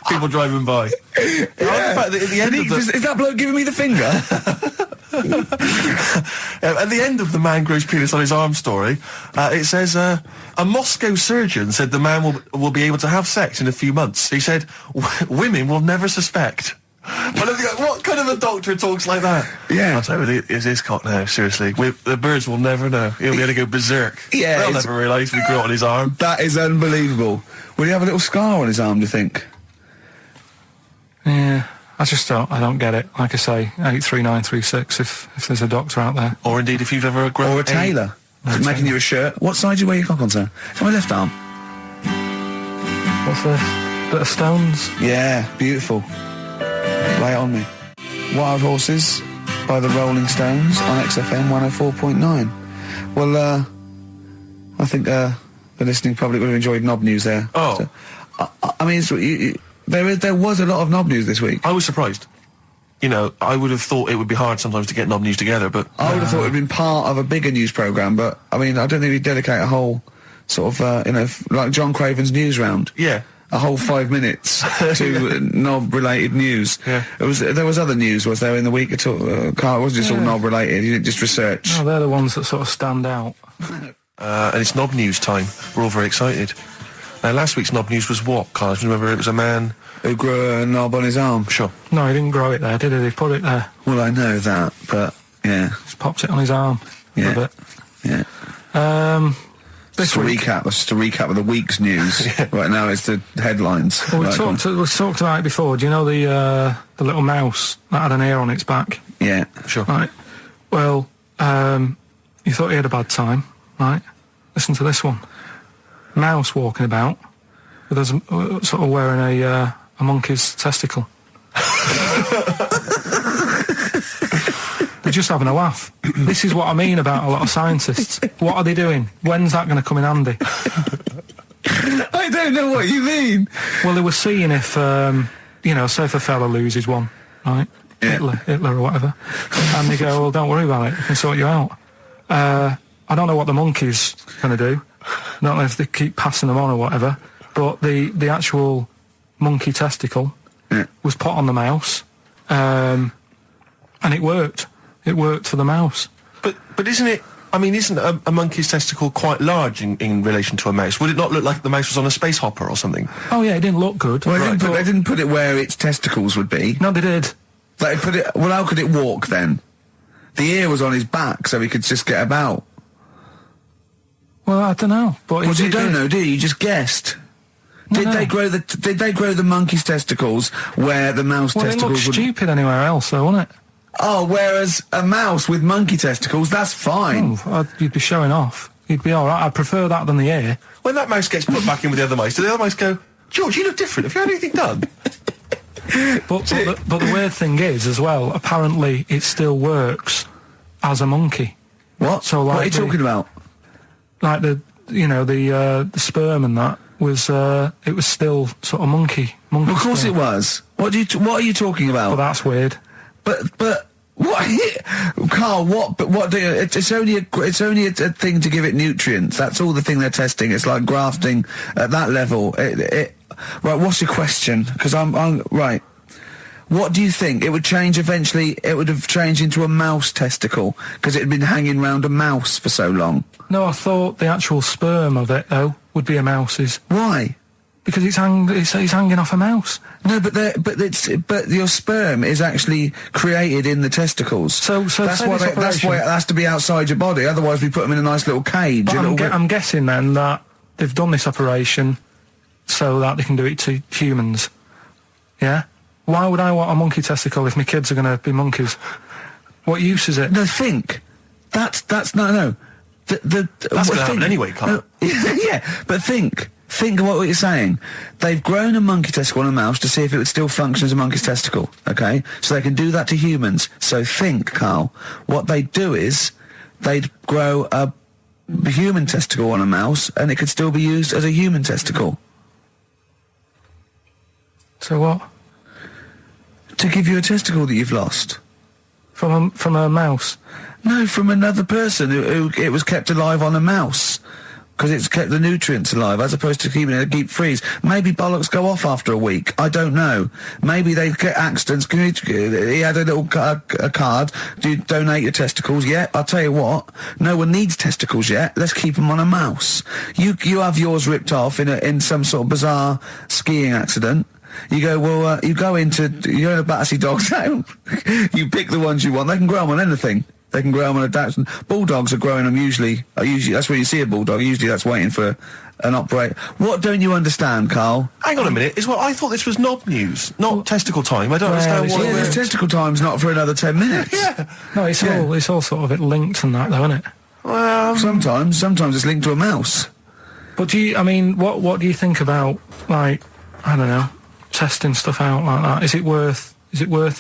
People driving by. Yeah. In fact, at the end is that bloke giving me the finger? At the end of the man grows penis on his arm story, it says, a Moscow surgeon said the man will be able to have sex in a few months. He said, women will never suspect. But what kind of a doctor talks like that? Yeah. I'll tell you, is this cock now, seriously? The birds will never know. He'll be able to go berserk. Yeah. They'll never realise we grew it on his arm. That is unbelievable. Will he have a little scar on his arm, do you think? Yeah, I don't get it. Like I say, 83936 if there's a doctor out there. Or indeed if you've ever grown... Or a tailor. Making you a shirt. What side do you wear your cock on, sir? It's on my left arm. What's this? Bit of stones? Yeah, beautiful. Lay it on me. Wild Horses by the Rolling Stones on XFM 104.9. Well, I think the listening public would have enjoyed knob news there. Oh. So, I mean, there was a lot of knob news this week. I was surprised. I would have thought it would be hard sometimes to get knob news together, but... I would have thought it would have been part of a bigger news programme, but, I mean, I don't think we'd dedicate a whole sort of, like John Craven's news round. Yeah. A whole 5 minutes to knob-related news. Yeah. There was other news, was there, in the week at all? Carl, it wasn't just all knob-related, you didn't just research. No, they're the ones that sort of stand out. And it's knob news time. We're all very excited. Now, last week's knob news was what, Carl? Do you remember it was a man... who grew a knob on his arm? Sure. No, he didn't grow it there, did he? He put it there. Well, I know that, but, yeah. Just popped it on his arm. Yeah. A bit. Yeah. This week... That's just a recap of the week's news. Yeah. Right now it's the headlines. Well, we talked about it before. Do you know the little mouse that had an ear on its back? Yeah. Sure. Right. Well, you thought he had a bad time, right? Listen to this one. Mouse walking about with us sort of wearing a monkey's testicle. They're just having a laugh. This is what I mean about a lot of scientists. What are they doing? When's that going to come in handy? I don't know what you mean. Well, they were seeing if, say if a fella loses one, right? Yeah. Hitler or whatever. And they go, well, don't worry about it. We can sort you out. I don't know what the monkey's going to do. I don't know if they keep passing them on or whatever. But the actual monkey testicle was put on the mouse. And it worked. It worked for the mouse. But isn't it... I mean, isn't a monkey's testicle quite large in relation to a mouse? Would it not look like the mouse was on a space hopper or something? Oh, yeah, it didn't look good. Well, they didn't put it where its testicles would be. No, they did. They put it... Well, how could it walk, then? The ear was on his back, so he could just get about. Well, I don't know. But you don't know, do you? You just guessed. Did they grow the monkey's testicles where the mouse testicles would... Well, it looked stupid anywhere else, though, wouldn't it? Oh, whereas a mouse with monkey testicles, that's fine. Oh, you'd be showing off. You'd be all right. I'd prefer that than the ear. When that mouse gets put back in with the other mice, do the other mice go, George, you look different. Have you had anything done? But the weird thing is, as well, apparently it still works as a monkey. What? So, like, what are you talking about? Like the sperm and that was it was still sort of monkey. Of course sperm. it was. What are you talking about? But that's weird. But What, Carl? What? But what? It's only a thing to give it nutrients. That's all the thing they're testing. It's like grafting at that level. Right. What's your question? Because I'm right. What do you think? It would change eventually. It would have changed into a mouse testicle because it had been hanging round a mouse for so long. No, I thought the actual sperm of it though would be a mouse's. Why? Because it's hanging off a mouse. No, but your sperm is actually created in the testicles. So that's why it has to be outside your body. Otherwise, we put them in a nice little cage. But I'm guessing then that they've done this operation so that they can do it to humans. Yeah. Why would I want a monkey testicle if my kids are going to be monkeys? What use is it? No, think. That's no. That's going to happen anyway, Carl. No, yeah, but think. Think of what you're saying. They've grown a monkey testicle on a mouse to see if it would still function as a monkey's testicle, okay? So they can do that to humans. So think, Carl, what they'd do is they'd grow a human testicle on a mouse and it could still be used as a human testicle. So what? To give you a testicle that you've lost. From a mouse? No, from another person who it was kept alive on a mouse. Because it's kept the nutrients alive, as opposed to keeping it in a deep freeze. Maybe bollocks go off after a week. I don't know. Maybe they get accidents. He had a little a card. Do you donate your testicles? Yeah, I'll tell you what. No one needs testicles yet. Let's keep them on a mouse. You have yours ripped off in some sort of bizarre skiing accident. You go, well, you go into a Battersea Dog Town. You pick the ones you want. They can grow them on anything. They can grow them on a Dachshund. Bulldogs are growing them usually. That's where you see a bulldog. Usually that's waiting for an operator. What don't you understand, Carl? Hang on a minute. I thought this was knob news, not testicle time. I don't understand what. Yeah, testicle time's not for another 10 minutes. Yeah. No, it's all sort of linked and that, though, isn't it? Well, sometimes it's linked to a mouse. But what do you think about, like, I don't know, testing stuff out like that? Is it worth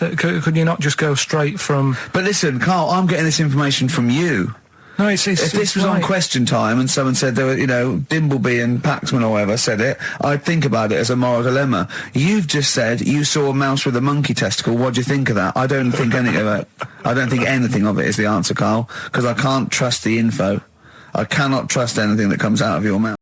it? Could you not just go straight from... But listen, Carl, I'm getting this information from you. No, if this was on Question Time and someone said there were, Dimbleby and Paxman or whatever said it, I'd think about it as a moral dilemma. You've just said you saw a mouse with a monkey testicle. What do you think of that? I don't think anything of it. I don't think anything of it is the answer, Carl, because I can't trust the info. I cannot trust anything that comes out of your mouth.